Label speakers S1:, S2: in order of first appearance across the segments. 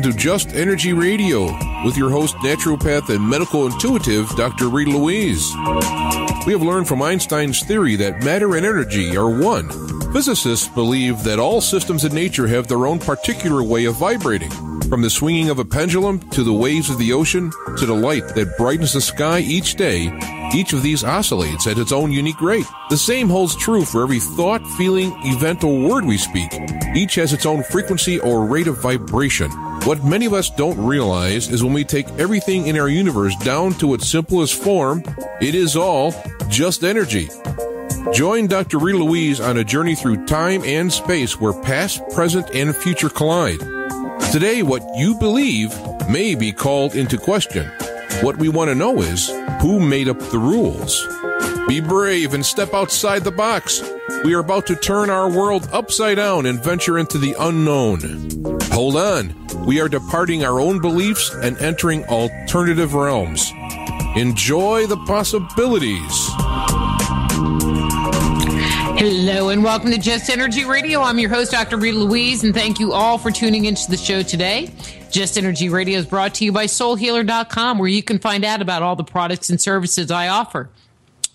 S1: to Just Energy Radio with your host, naturopath and medical intuitive, Dr. Rita Louise. We have learned from Einstein's theory that matter and energy are one. Physicists believe that all systems in nature have their own particular way of vibrating. From the swinging of a pendulum, to the waves of the ocean, to the light that brightens the sky each day, each of these oscillates at its own unique rate. The same holds true for every thought, feeling, event, or word we speak. Each has its own frequency or rate of vibration. What many of us don't realize is when we take everything in our universe down to its simplest form, it is all just energy. Join Dr. Rita Louise on a journey through time and space where past, present, and future collide. Today, what you believe may be called into question. What we want to know is, who made up the rules? Be brave and step outside the box. We are about to turn our world upside down and venture into the unknown. Hold on. We are departing our own beliefs and entering alternative realms. Enjoy the possibilities.
S2: Hello and welcome to Just Energy Radio. I'm your host, Dr. Rita Louise, and thank you all for tuning into the show today. Just Energy Radio is brought to you by soulhealer.com, where you can find out about all the products and services I offer.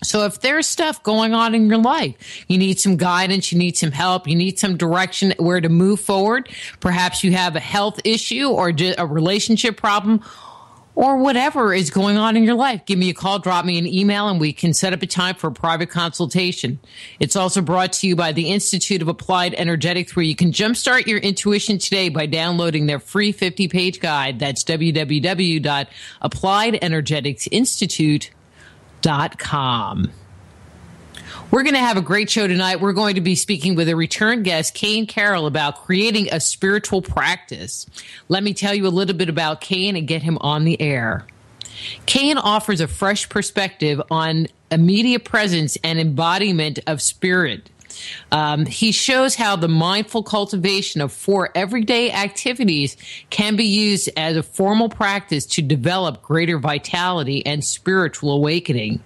S2: So if there's stuff going on in your life, you need some guidance, you need some help, you need some direction where to move forward. Perhaps you have a health issue or a relationship problem, or whatever is going on in your life, give me a call, drop me an email, and we can set up a time for a private consultation. It's also brought to you by the Institute of Applied Energetics, where you can jumpstart your intuition today by downloading their free 50-page guide. That's www.appliedenergeticsinstitute.com. We're going to have a great show tonight. We're going to be speaking with a return guest, Cain Carroll, about creating a spiritual practice. Let me tell you a little bit about Cain and get him on the air. Cain offers a fresh perspective on immediate presence and embodiment of spirit. He shows how the mindful cultivation of 4 everyday activities can be used as a formal practice to develop greater vitality and spiritual awakening.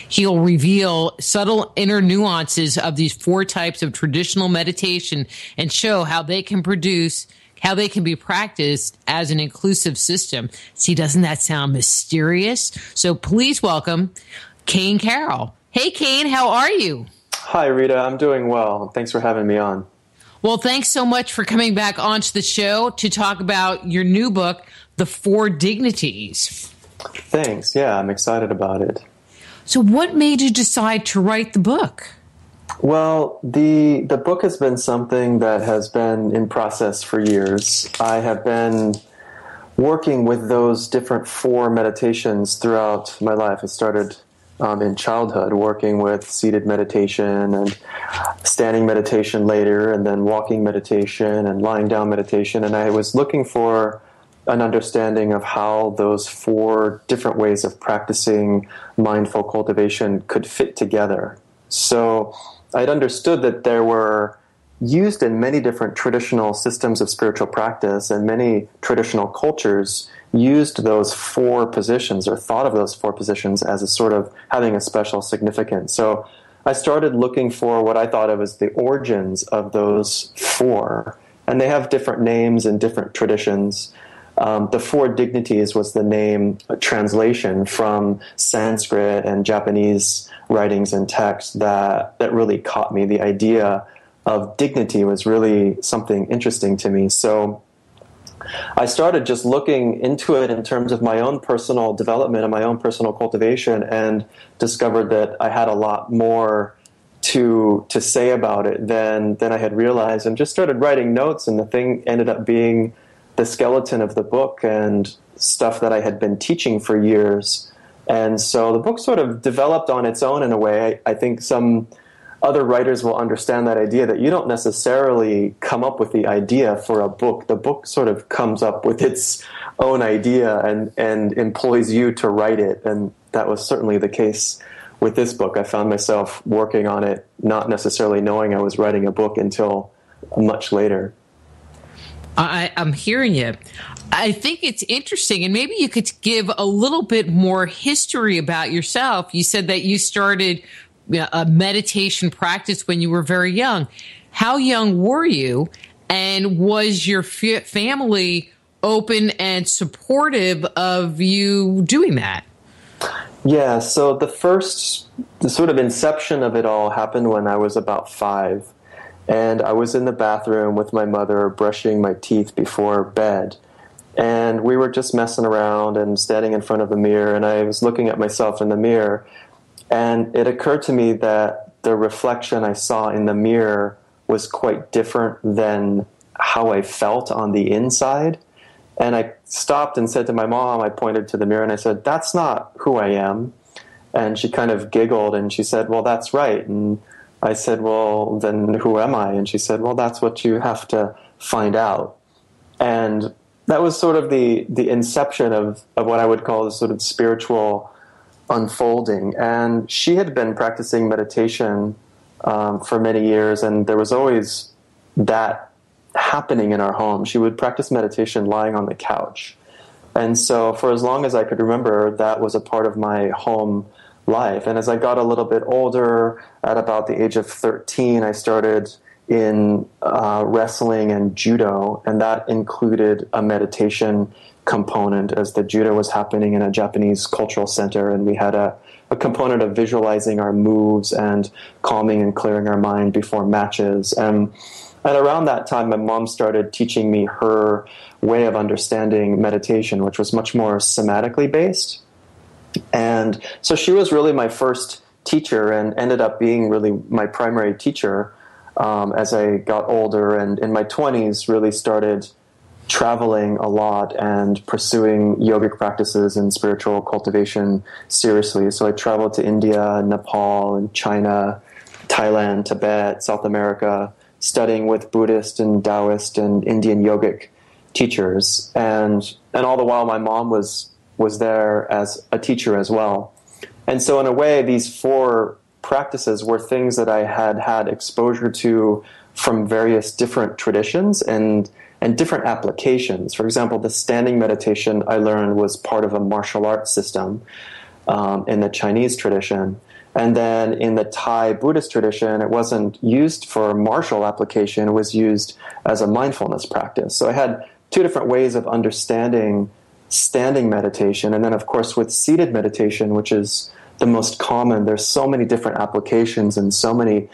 S2: He'll reveal subtle inner nuances of these 4 types of traditional meditation and show how they can be practiced as an inclusive system. See, doesn't that sound mysterious? So please welcome Cain Carroll. Hey, Cain, how are you?
S3: Hi, Rita. I'm doing well. Thanks for having me on.
S2: Well, thanks so much for coming back onto the show to talk about your new book, The 4 Dignities.
S3: Thanks. Yeah, I'm excited about it.
S2: So what made you decide to write the book?
S3: Well, the book has been something that has been in process for years. I have been working with those different 4 meditations throughout my life. I started in childhood working with seated meditation and standing meditation later, and then walking meditation and lying down meditation. And I was looking for an understanding of how those 4 different ways of practicing mindful cultivation could fit together. So I'd understood that there were used in many different traditional systems of spiritual practice, and many traditional cultures used those 4 positions or thought of those 4 positions as a sort of having a special significance. So I started looking for what I thought of as the origins of those 4, and they have different names in different traditions. The 4 Dignities was the name translation from Sanskrit and Japanese writings and texts that really caught me. The idea of dignity was really something interesting to me. So I started just looking into it in terms of my own personal development and my own personal cultivation, and discovered that I had a lot more to say about it than I had realized, and just started writing notes, and the thing ended up being the skeleton of the book and stuff that I had been teaching for years. And so the book sort of developed on its own in a way. I think some other writers will understand that idea, that you don't necessarily come up with the idea for a book. The book sort of comes up with its own idea and employs you to write it. And that was certainly the case with this book. I found myself working on it, not necessarily knowing I was writing a book until much later.
S2: I'm hearing you. I think it's interesting, and maybe you could give a little bit more history about yourself. You said that you started a meditation practice when you were very young. How young were you, and was your family open and supportive of you doing that.
S3: Yeah, so the sort of inception of it all happened when I was about 5. And I was in the bathroom with my mother brushing my teeth before bed. And we were just messing around and standing in front of the mirror. And I was looking at myself in the mirror. And it occurred to me that the reflection I saw in the mirror was quite different than how I felt on the inside. And I stopped and said to my mom, I pointed to the mirror and I said, "That's not who I am." And she kind of giggled and she said, "Well, that's right." And I said, "Well, then who am I?" And she said, "Well, that's what you have to find out." And that was sort of the inception of what I would call the sort of spiritual unfolding. And she had been practicing meditation for many years, and there was always that happening in our home. She would practice meditation lying on the couch. And so for as long as I could remember, that was a part of my home life. And as I got a little bit older, at about the age of 13, I started in wrestling and judo, and that included a meditation component, as the judo was happening in a Japanese cultural center, and we had a component of visualizing our moves and calming and clearing our mind before matches. And around that time, my mom started teaching me her way of understanding meditation, which was much more somatically based. And so she was really my first teacher and ended up being really my primary teacher as I got older, and in my 20s really started traveling a lot and pursuing yogic practices and spiritual cultivation seriously. So I traveled to India, Nepal, and China, Thailand, Tibet, South America, studying with Buddhist and Taoist and Indian yogic teachers. And all the while my mom was there as a teacher as well. And so in a way, these 4 practices were things that I had exposure to from various different traditions and different applications. For example, the standing meditation I learned was part of a martial arts system in the Chinese tradition. And then in the Thai Buddhist tradition, it wasn't used for martial application, it was used as a mindfulness practice. So I had 2 different ways of understanding standing meditation. And then, of course, with seated meditation, which is the most common, there's so many different applications and so many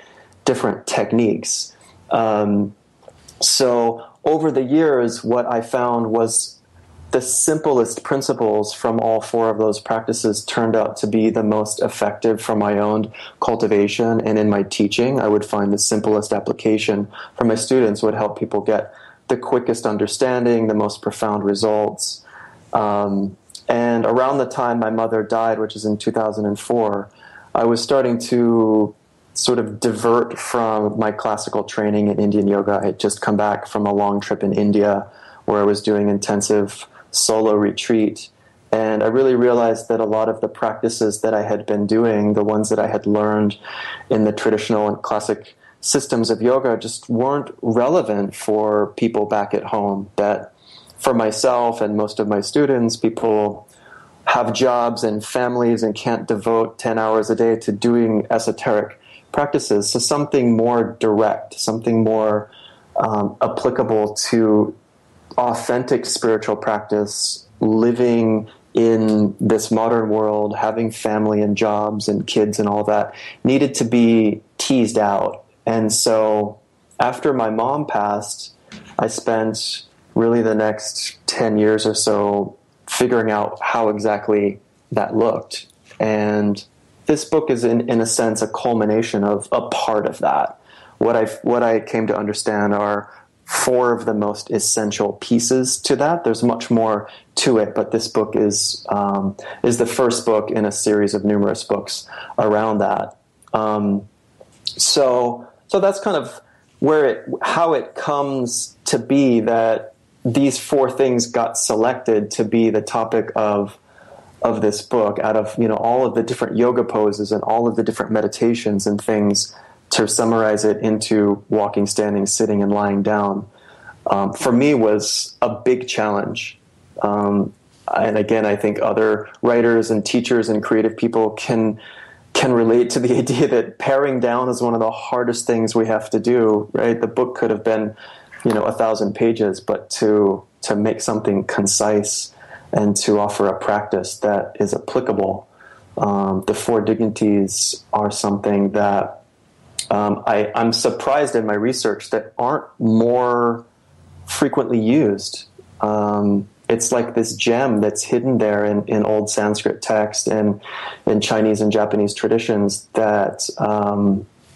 S3: different techniques. So over the years, what I found was the simplest principles from all 4 of those practices turned out to be the most effective for my own cultivation. And in my teaching, I would find the simplest application for my students would help people get the quickest understanding, the most profound results. And around the time my mother died, which is in 2004, I was starting to sort of divert from my classical training in Indian yoga. I had just come back from a long trip in India where I was doing intensive solo retreat. And I really realized that a lot of the practices that I had been doing, the ones that I had learned in the traditional and classic systems of yoga, just weren't relevant for people back at home. That for myself and most of my students, people have jobs and families and can't devote 10 hours a day to doing esoteric practices. So something more direct, something more applicable to authentic spiritual practice, living in this modern world, having family and jobs and kids and all that, needed to be teased out. And so after my mom passed, I spent really the next 10 years or so figuring out how exactly that looked. And this book is, in a sense, a culmination of a part of that. What I came to understand are 4 of the most essential pieces to that. There's much more to it, but this book is the first book in a series of numerous books around that. So that's kind of how it comes to be that these 4 things got selected to be the topic of this book, out of all of the different yoga poses and all of the different meditations and things, to summarize it into walking, standing, sitting, and lying down. For me, was a big challenge. And again, I think other writers and teachers and creative people can relate to the idea that paring down is one of the hardest things we have to do, right? The book could have been 1,000 pages, but to make something concise and to offer a practice that is applicable. The four dignities are something that I'm surprised in my research that aren't more frequently used. It's like this gem that's hidden there in old Sanskrit text and in Chinese and Japanese traditions that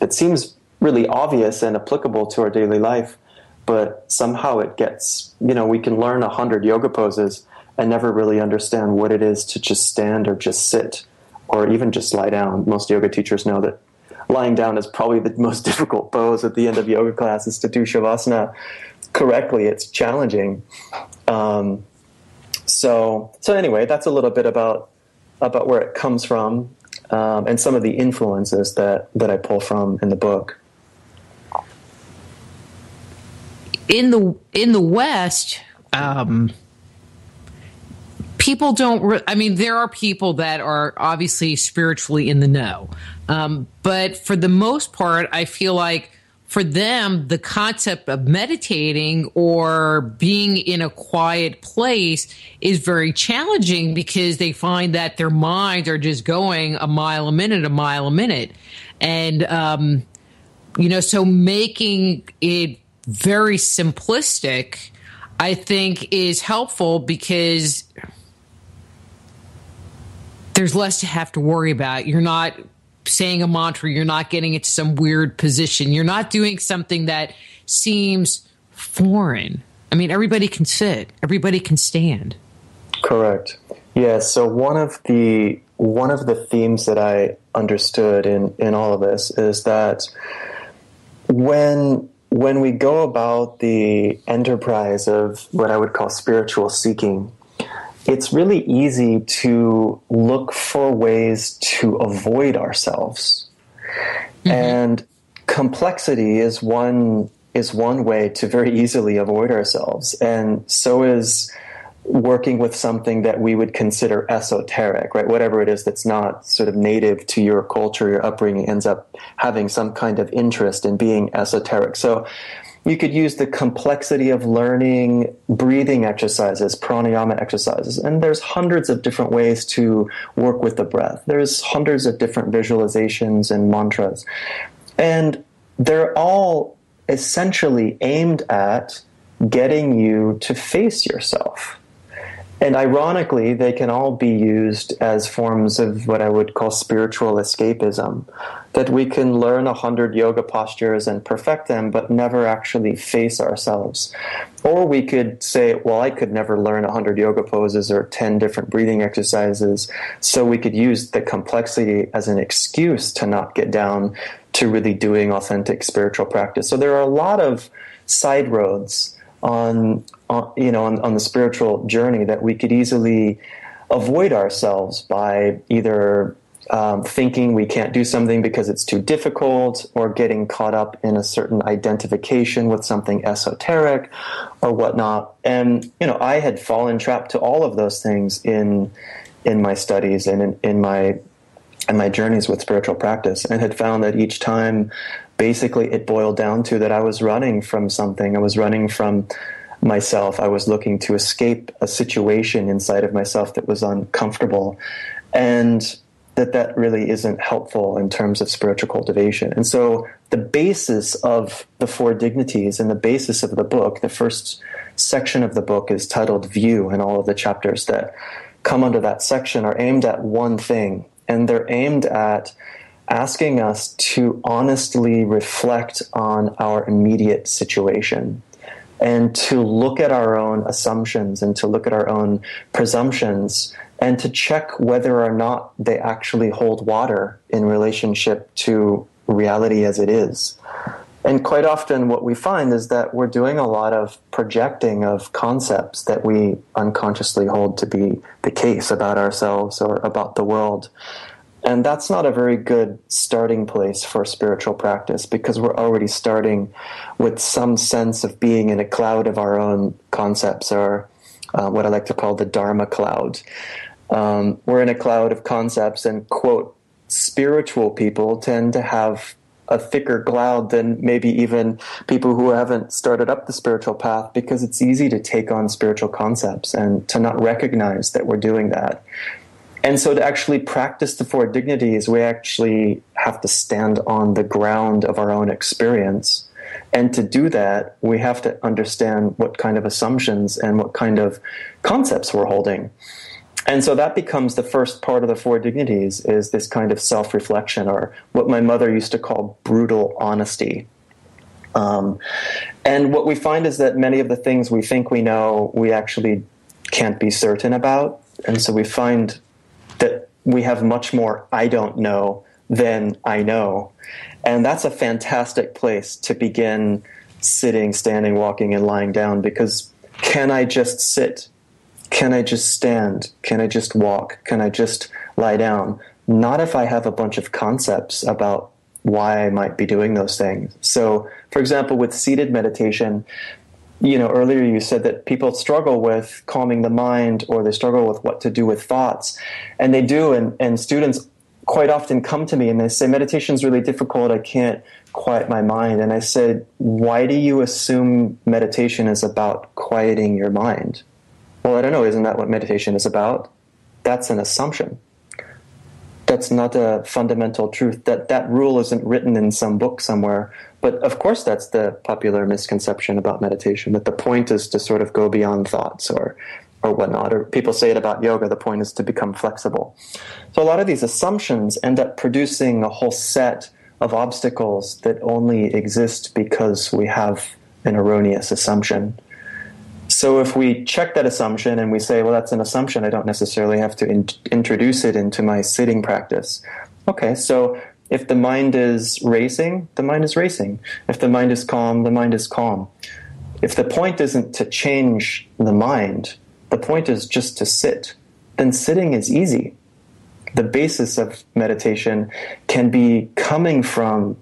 S3: it seems really obvious and applicable to our daily life, but somehow it gets, we can learn 100 yoga poses and never really understand what it is to just stand or just sit or even just lie down. Most yoga teachers know that lying down is probably the most difficult pose at the end of yoga classes to do Shavasana correctly. It's challenging. So anyway, that's a little bit about where it comes from, and some of the influences that I pull from in the book.
S2: In the West, people don't. There are people that are obviously spiritually in the know, but for the most part, I feel like for them, the concept of meditating or being in a quiet place is very challenging because they find that their minds are just going a mile a minute. And, so making it very simplistic, I think, is helpful because there's less to have to worry about. You're not saying a mantra, you're not getting into some weird position, you're not doing something that seems foreign. Everybody can sit, everybody can stand.
S3: Correct. Yeah. So one of the themes that I understood in all of this is that when we go about the enterprise of what I would call spiritual seeking, it's really easy to look for ways to avoid ourselves. Mm-hmm. And complexity is one way to very easily avoid ourselves. And so is working with something that we would consider esoteric, right? Whatever it is that's not sort of native to your culture, your upbringing, ends up having some kind of interest in being esoteric. So you could use the complexity of learning breathing exercises, pranayama exercises, and there's hundreds of different ways to work with the breath. There's hundreds of different visualizations and mantras. And they're all essentially aimed at getting you to face yourself. And ironically, they can all be used as forms of what I would call spiritual escapism, that we can learn 100 yoga postures and perfect them, but never actually face ourselves. Or we could say, well, I could never learn 100 yoga poses or 10 different breathing exercises, so we could use the complexity as an excuse to not get down to really doing authentic spiritual practice. So there are a lot of side roads on the spiritual journey that we could easily avoid ourselves by either thinking we can't do something because it's too difficult, or getting caught up in a certain identification with something esoteric or whatnot. And I had fallen trapped to all of those things in my studies and in my journeys with spiritual practice, and had found that each time basically it boiled down to that I was running from something. I was running from myself. I was looking to escape a situation inside of myself that was uncomfortable, and that really isn't helpful in terms of spiritual cultivation. And so the basis of the four dignities and the basis of the book, the first section of the book is titled View, and all of the chapters that come under that section are aimed at one thing, and they're aimed at asking us to honestly reflect on our immediate situation and to look at our own assumptions and to look at our own presumptions and to check whether or not they actually hold water in relationship to reality as it is. And quite often what we find is that we're doing a lot of projecting of concepts that we unconsciously hold to be the case about ourselves or about the world. And that's not a very good starting place for spiritual practice, because we're already starting with some sense of being in a cloud of our own concepts, or what I like to call the Dharma cloud. We're in a cloud of concepts, and, quote, spiritual people tend to have a thicker cloud than maybe even people who haven't started up the spiritual path, because it's easy to take on spiritual concepts and to not recognize that we're doing that. And so to actually practice the four dignities, we actually have to stand on the ground of our own experience. And to do that, we have to understand what kind of assumptions and what kind of concepts we're holding. And so that becomes the first part of the four dignities, is this kind of self-reflection, or what my mother used to call brutal honesty. And what we find is that many of the things we think we know, we actually can't be certain about. And so we find that we have much more I don't know than I know. And that's a fantastic place to begin sitting, standing, walking, and lying down, because can I just sit? Can I just stand? Can I just walk? Can I just lie down? Not if I have a bunch of concepts about why I might be doing those things. So, for example, with seated meditation, earlier you said that people struggle with calming the mind, or they struggle with what to do with thoughts. And they do, and students quite often come to me and they say, meditation's really difficult, I can't quiet my mind. And I said, why do you assume meditation is about quieting your mind? Well, I don't know, isn't that what meditation is about? That's an assumption. That's not a fundamental truth. That rule isn't written in some book somewhere. But of course that's the popular misconception about meditation, that the point is to sort of go beyond thoughts or whatnot. Or people say it about yoga, the point is to become flexible. So a lot of these assumptions end up producing a whole set of obstacles that only exist because we have an erroneous assumption. So if we check that assumption and we say, well, that's an assumption, I don't necessarily have to introduce it into my sitting practice. Okay, so if the mind is racing, the mind is racing. If the mind is calm, the mind is calm. If the point isn't to change the mind, the point is just to sit, then sitting is easy. The basis of meditation can be coming from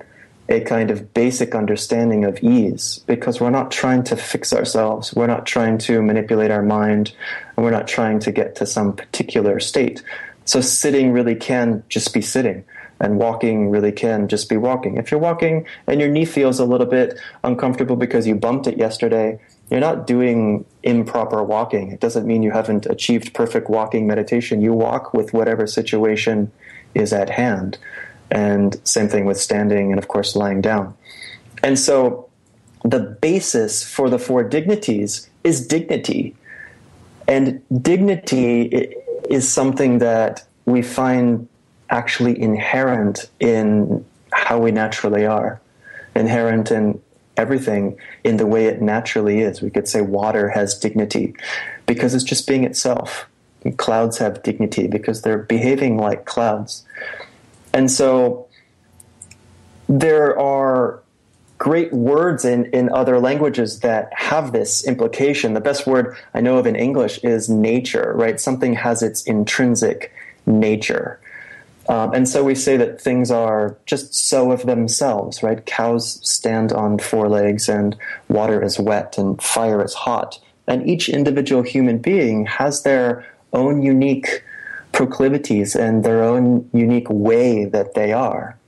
S3: a kind of basic understanding of ease, because we're not trying to fix ourselves, we're not trying to manipulate our mind, and we're not trying to get to some particular state. So sitting really can just be sitting, and walking really can just be walking. If you're walking and your knee feels a little bit uncomfortable because you bumped it yesterday, you're not doing improper walking. It doesn't mean you haven't achieved perfect walking meditation. You walk with whatever situation is at hand. And same thing with standing and, of course, lying down. And so the basis for the four dignities is dignity. And dignity is something that we find actually inherent in how we naturally are, inherent in everything in the way it naturally is. We could say water has dignity because it's just being itself. And clouds have dignity because they're behaving like clouds. And so there are great words in other languages that have this implication. The best word I know of in English is nature, right? Something has its intrinsic nature. And so we say that things are just so of themselves, right? Cows stand on four legs, and water is wet, and fire is hot. And each individual human being has their own unique proclivities and their own unique way that they are.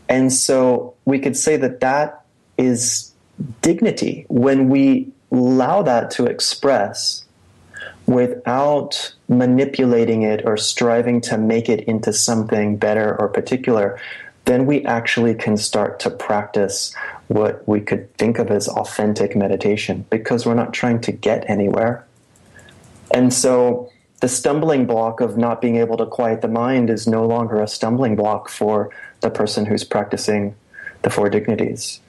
S3: And so we could say that that is dignity when we allow that to express without manipulating it or striving to make it into something better or particular. Then we actually can start to practice what we could think of as authentic meditation, because we're not trying to get anywhere. And so the stumbling block of not being able to quiet the mind is no longer a stumbling block for the person who's practicing the four dignities.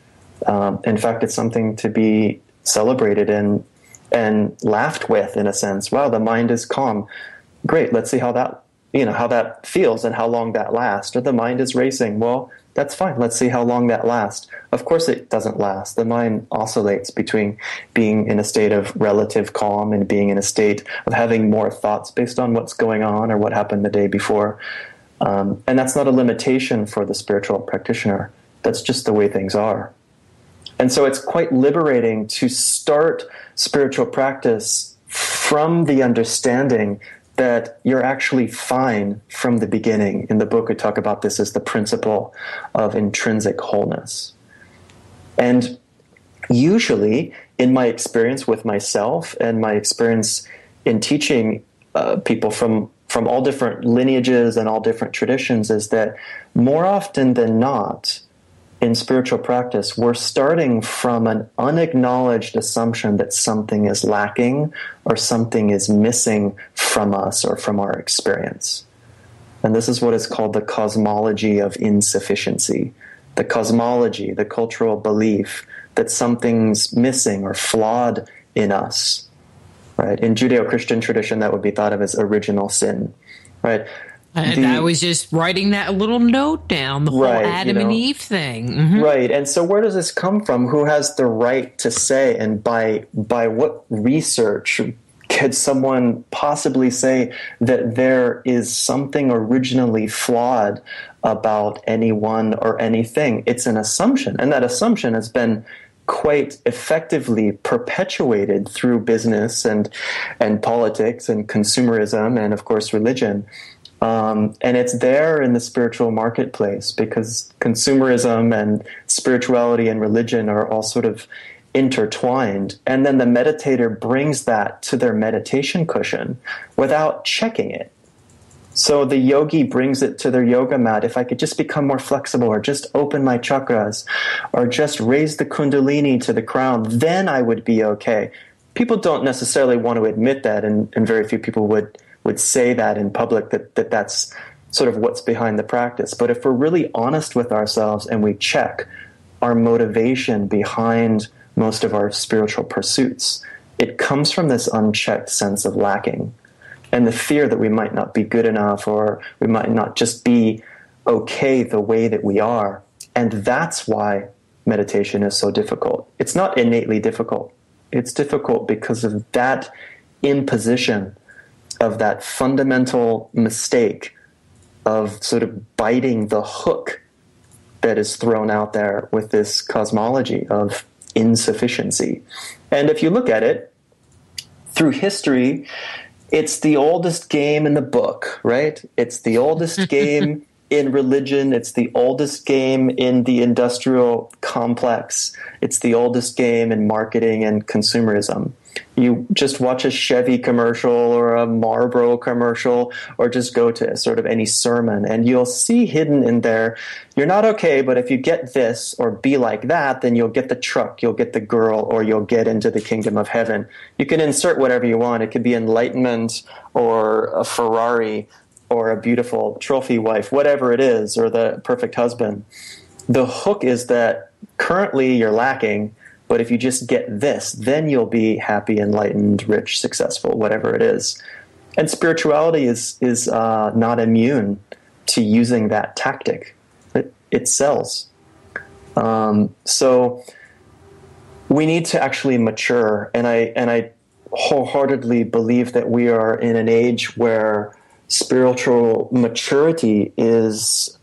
S3: In fact, it's something to be celebrated and laughed with, in a sense. Wow, the mind is calm. Great, let's see how that feels and how long that lasts. Or the mind is racing. Well, that's fine. Let's see how long that lasts. Of course it doesn't last. The mind oscillates between being in a state of relative calm and being in a state of having more thoughts based on what's going on or what happened the day before. And that's not a limitation for the spiritual practitioner. That's just the way things are. And so it's quite liberating to start spiritual practice from the understanding that you're actually fine from the beginning. In the book, we talk about this as the principle of intrinsic wholeness. And usually, in my experience with myself and my experience in teaching people from all different lineages and all different traditions, is that more often than not, in spiritual practice, we're starting from an unacknowledged assumption that something is lacking or something is missing from us or from our experience. And this is what is called the cosmology of insufficiency. The cosmology, the cultural belief that something's missing or flawed in us. Right? In Judeo-Christian tradition, that would be thought of as original sin. Right?
S2: And I was just writing that little note down, the whole Adam and Eve thing. Mm-hmm.
S3: Right. And so where does this come from? Who has the right to say, and by what research could someone possibly say that there is something originally flawed about anyone or anything? It's an assumption. And that assumption has been quite effectively perpetuated through business and politics and consumerism and, of course, religion. And it's there in the spiritual marketplace because consumerism and spirituality and religion are all sort of intertwined. And then the meditator brings that to their meditation cushion without checking it. So the yogi brings it to their yoga mat. If I could just become more flexible or just open my chakras or just raise the kundalini to the crown, then I would be okay. People don't necessarily want to admit that, and very few people would say that in public, that's sort of what's behind the practice. But if we're really honest with ourselves and we check our motivation behind most of our spiritual pursuits, it comes from this unchecked sense of lacking and the fear that we might not be good enough or we might not just be okay the way that we are. And that's why meditation is so difficult. It's not innately difficult. It's difficult because of that imposition of that fundamental mistake of sort of biting the hook that is thrown out there with this cosmology of insufficiency. And if you look at it through history, it's the oldest game in the book, right? It's the oldest game in religion. It's the oldest game in the industrial complex. It's the oldest game in marketing and consumerism. You just watch a Chevy commercial or a Marlboro commercial or just go to sort of any sermon and you'll see hidden in there, you're not okay, but if you get this or be like that, then you'll get the truck, you'll get the girl, or you'll get into the kingdom of heaven. You can insert whatever you want. It could be enlightenment or a Ferrari or a beautiful trophy wife, whatever it is, or the perfect husband. The hook is that currently you're lacking, but if you just get this, then you'll be happy, enlightened, rich, successful, whatever it is. And spirituality is not immune to using that tactic. It sells. So we need to actually mature. And I wholeheartedly believe that we are in an age where spiritual maturity is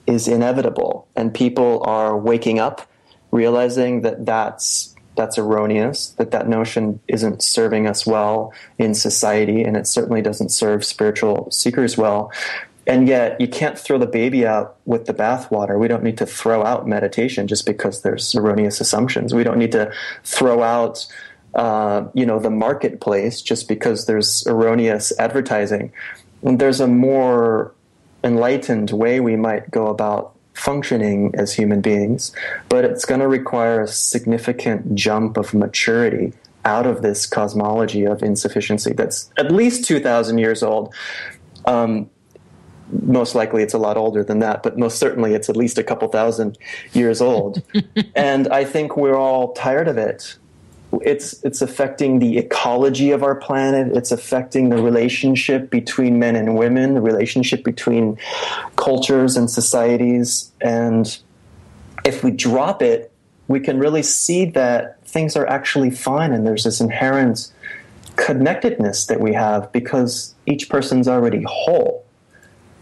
S3: inevitable, and people are waking up, realizing that that's erroneous, that notion isn't serving us well in society, and it certainly doesn't serve spiritual seekers well. And yet you can't throw the baby out with the bathwater. We don't need to throw out meditation just because there's erroneous assumptions. We don't need to throw out the marketplace just because there's erroneous advertising. And there's a more enlightened way we might go about functioning as human beings, but it's going to require a significant jump of maturity out of this cosmology of insufficiency that's at least 2,000 years old. Most likely it's a lot older than that, but most certainly it's at least a couple thousand years old. And I think we're all tired of it. It's affecting the ecology of our planet. It's affecting the relationship between men and women, the relationship between cultures and societies. And if we drop it, we can really see that things are actually fine, and there's this inherent connectedness that we have because each person's already whole.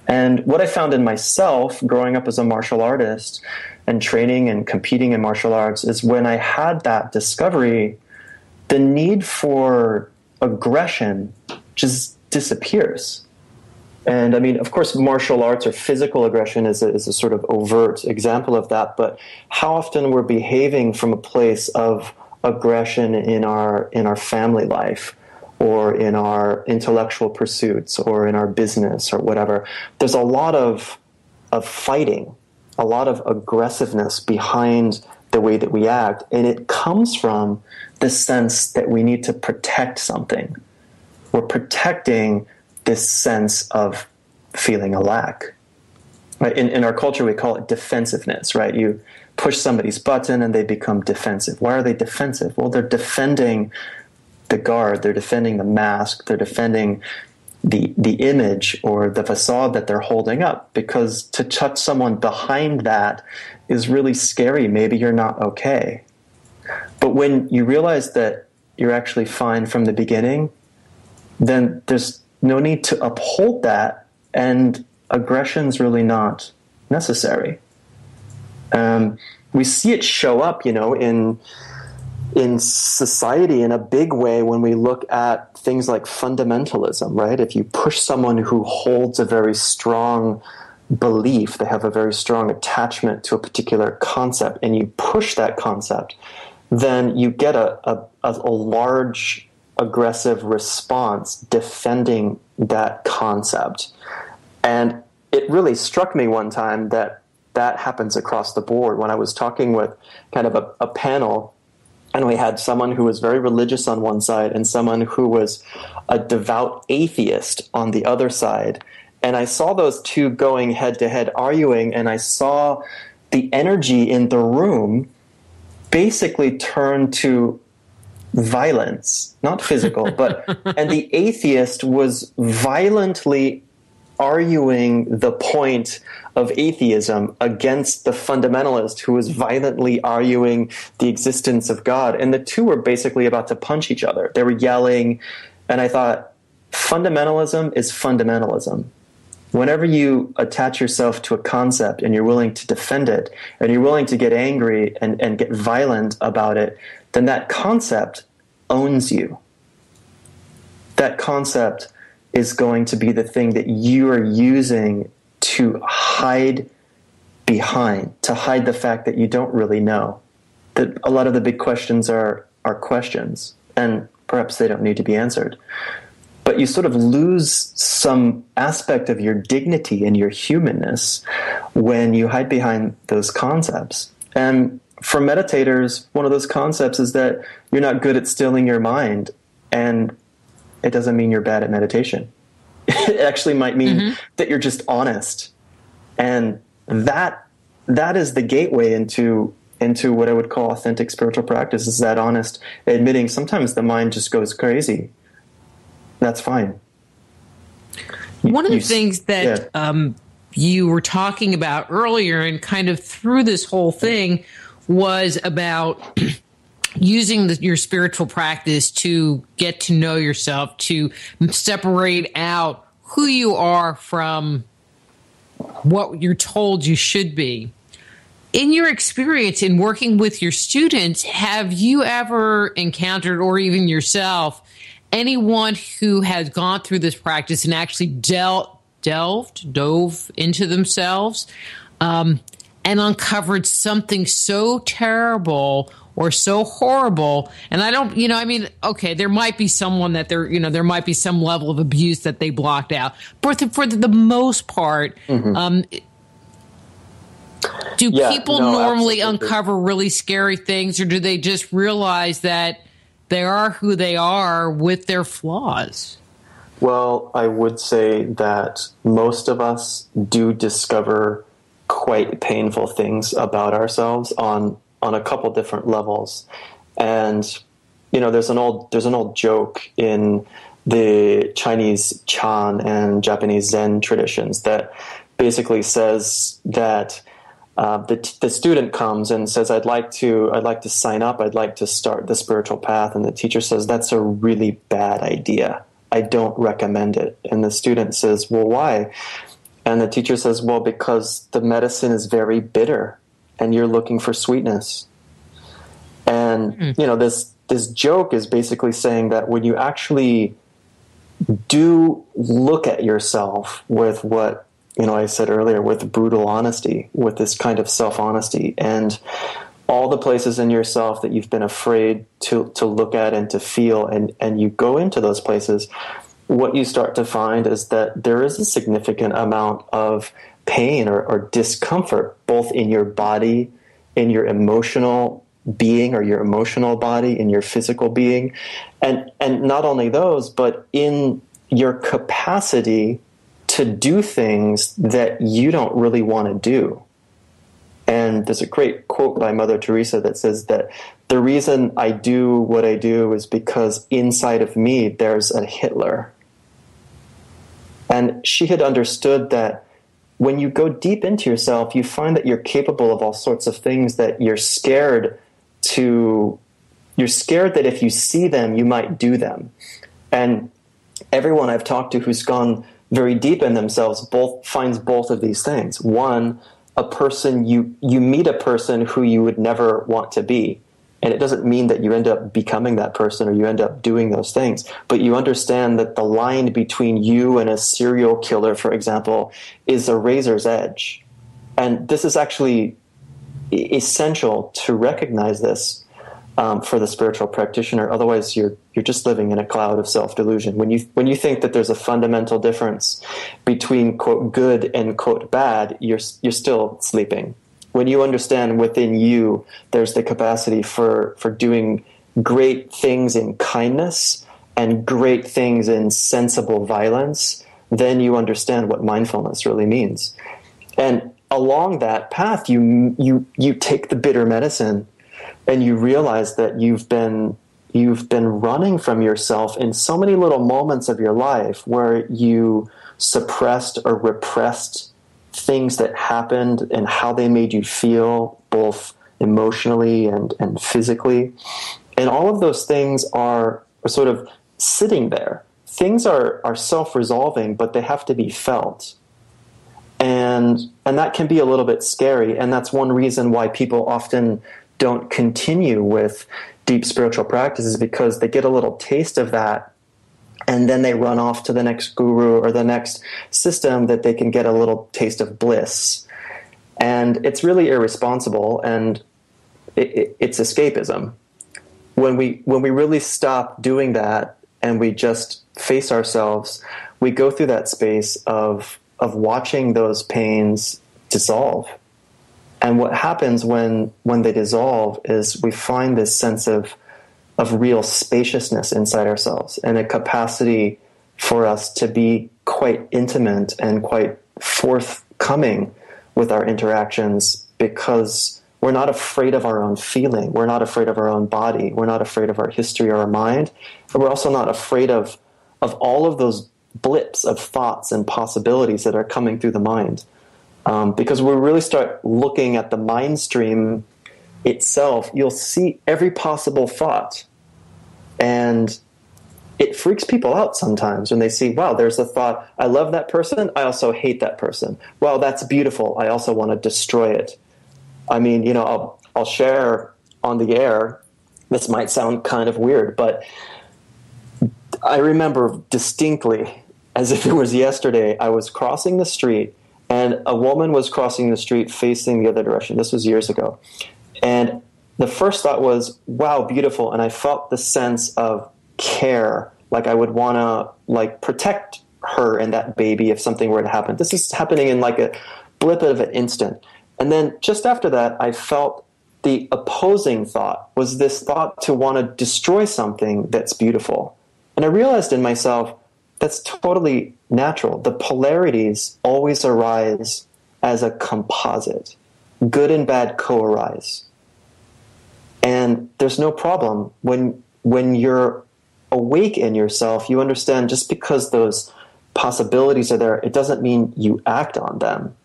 S3: And what I found in myself growing up as a martial artist and training and competing in martial arts is when I had that discovery, the need for aggression just disappears. And I mean, of course, martial arts or physical aggression is a sort of overt example of that. But how often we're behaving from a place of aggression in our family life, or in our intellectual pursuits, or in our business, or whatever. There's a lot of fighting, a lot of aggressiveness behind the way that we act, and it comes from the sense that we need to protect something. We're protecting this sense of feeling a lack. Right? In our culture, we call it defensiveness, right? You push somebody's button and they become defensive. Why are they defensive? Well, they're defending the guard, they're defending the mask, they're defending the image or the facade that they're holding up, because to touch someone behind that is really scary. Maybe you're not okay. But when you realize that you're actually fine from the beginning, then there's no need to uphold that, and aggression's really not necessary. We see it show up, in society in a big way when we look at things like fundamentalism, right? If you push someone who holds a very strong belief, they have a very strong attachment to a particular concept, and you push that concept, then you get a large aggressive response defending that concept. And it really struck me one time that happens across the board when I was talking with kind of a panel, and we had someone who was very religious on one side and someone who was a devout atheist on the other side. And I saw those two going head to head arguing, and I saw the energy in the room basically turn to violence, not physical, and the atheist was violently arguing the point of atheism against the fundamentalist who was violently arguing the existence of God. And the two were basically about to punch each other. They were yelling, and I thought, fundamentalism is fundamentalism. Whenever you attach yourself to a concept and you're willing to defend it, and you're willing to get angry and get violent about it, then that concept owns you. That concept is going to be the thing that you are using to hide behind, to hide the fact that you don't really know. That a lot of the big questions are questions, and perhaps they don't need to be answered. But you sort of lose some aspect of your dignity and your humanness when you hide behind those concepts. And for meditators, one of those concepts is that you're not good at stilling your mind, and it doesn't mean you're bad at meditation. It actually might mean that you're just honest. And that is the gateway into what I would call authentic spiritual practice, is that honest admitting sometimes the mind just goes crazy. That's fine.
S2: One of the things that you were talking about earlier and kind of through this whole thing was about using your spiritual practice to get to know yourself, to separate out who you are from what you're told you should be. In your experience in working with your students, have you ever encountered, or even yourself, anyone who has gone through this practice and actually dove into themselves and uncovered something so terrible or so horrible? And I don't, okay, there might be someone that there might be some level of abuse that they blocked out. But for the most part, do people normally uncover really scary things, or do they just realize that they are who they are with their flaws?
S3: Well, I would say that most of us do discover quite painful things about ourselves on a couple different levels. And there's an old joke in the Chinese Chan and Japanese Zen traditions that basically says that the student comes and says, I'd like to sign up, I'd like to start the spiritual path, and the teacher says, that's a really bad idea, I don't recommend it. And the student says, well, why? And the teacher says, well, because the medicine is very bitter and you're looking for sweetness. And this joke is basically saying that when you actually do look at yourself with what, I said earlier, with brutal honesty, with this kind of self-honesty, and all the places in yourself that you've been afraid to look at and to feel, and you go into those places, what you start to find is that there is a significant amount of pain or discomfort, both in your body, in your emotional being or your emotional body, in your physical being, and not only those, but in your capacity to do things that you don't really want to do. And there's a great quote by Mother Teresa that says that the reason I do what I do is because inside of me there's a Hitler. And she had understood that when you go deep into yourself, you find that you're capable of all sorts of things that you're scared that if you see them, you might do them. And everyone I've talked to who's gone very deep in themselves finds both of these things. One, a person, you meet a person who you would never want to be. And it doesn't mean that you end up becoming that person or you end up doing those things, but you understand that the line between you and a serial killer, for example, is a razor's edge. And this is actually essential to recognize this for the spiritual practitioner. Otherwise, you're just living in a cloud of self-delusion. When you think that there's a fundamental difference between, quote, good and, quote, bad, you're still sleeping. When you understand within you there's the capacity for doing great things in kindness and great things in sensible violence, then you understand what mindfulness really means. And along that path, you take the bitter medicine and you realize that you've been running from yourself in so many little moments of your life where you suppressed or repressed things that happened and how they made you feel, both emotionally and physically. And all of those things are sort of sitting there. Things are self-resolving, but they have to be felt. And that can be a little bit scary. And that's one reason why people often don't continue with deep spiritual practices, because they get a little taste of that and then they run off to the next guru or the next system that they can get a little taste of bliss. And it's really irresponsible, and it's escapism. When we really stop doing that and we just face ourselves, we go through that space of watching those pains dissolve. And what happens when they dissolve is we find this sense of real spaciousness inside ourselves and a capacity for us to be quite intimate and quite forthcoming with our interactions, because we're not afraid of our own feeling. We're not afraid of our own body. We're not afraid of our history or our mind. And we're also not afraid of all of those blips of thoughts and possibilities that are coming through the mind. Because when we really start looking at the mind stream itself, you'll see every possible thought. And it freaks people out sometimes when they see, wow, there's a thought, I love that person, I also hate that person. Wow, that's beautiful, I also want to destroy it. I mean, I'll share on the air, this might sound kind of weird, but I remember distinctly, as if it was yesterday, I was crossing the street, and a woman was crossing the street facing the other direction. This was years ago. And the first thought was, wow, beautiful. And I felt the sense of care, like I would want to protect her and that baby if something were to happen. This is happening in like a blip of an instant. And then just after that, I felt the opposing thought was this thought to want to destroy something that's beautiful. And I realized in myself, that's totally natural. The polarities always arise as a composite. Good and bad co-arise. And there's no problem. When you're awake in yourself, you understand just because those possibilities are there, it doesn't mean you act on them.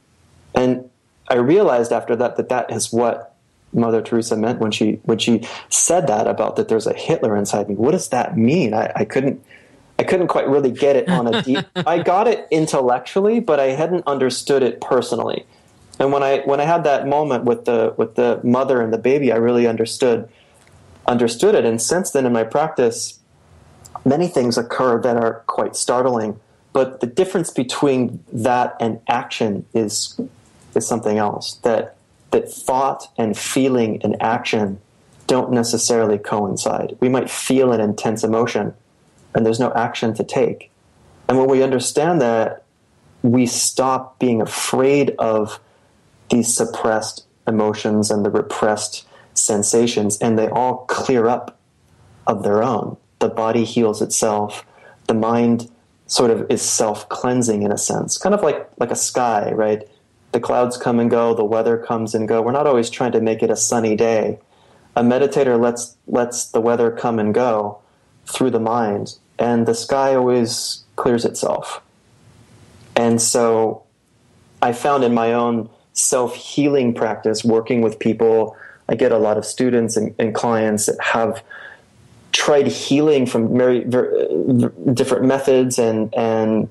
S3: And I realized after that is what Mother Teresa meant when she said that about that there's a Hitler inside me. What does that mean? I couldn't quite really get it on a deep. I got it intellectually, but I hadn't understood it personally. And when I had that moment with the mother and the baby, I really understood it. And since then, in my practice, many things occur that are quite startling. But the difference between that and action is something else. That thought and feeling and action don't necessarily coincide. We might feel an intense emotion, and there's no action to take. And when we understand that, we stop being afraid of these suppressed emotions and the repressed sensations, and they all clear up of their own. The body heals itself. The mind sort of is self-cleansing in a sense, kind of like a sky, right? The clouds come and go, the weather comes and go. We're not always trying to make it a sunny day. A meditator lets the weather come and go through the mind, and the sky always clears itself. And so I found in my own self-healing practice, working with people, I get a lot of students and clients that have tried healing from very different methods and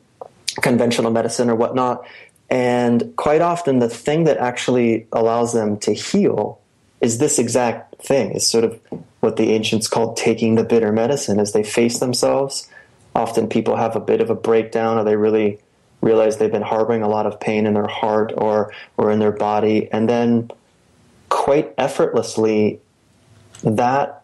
S3: conventional medicine or whatnot. And quite often the thing that actually allows them to heal is this exact thing. Is sort of what the ancients called taking the bitter medicine. As they face themselves, often people have a bit of a breakdown, or they really realize they've been harboring a lot of pain in their heart or in their body. And then quite effortlessly, that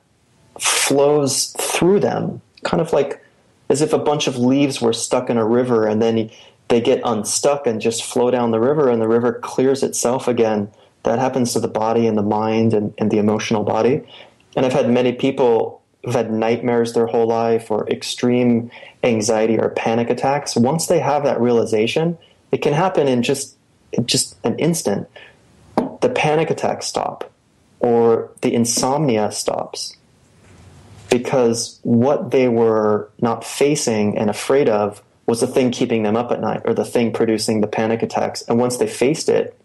S3: flows through them, kind of like as if a bunch of leaves were stuck in a river, and then they get unstuck and just flow down the river, and the river clears itself again. That happens to the body and the mind and the emotional body. And I've had many people who've had nightmares their whole life, or extreme anxiety or panic attacks. Once they have that realization, it can happen in just an instant. The panic attacks stop, or the insomnia stops, because what they were not facing and afraid of was the thing keeping them up at night, or the thing producing the panic attacks. And once they faced it,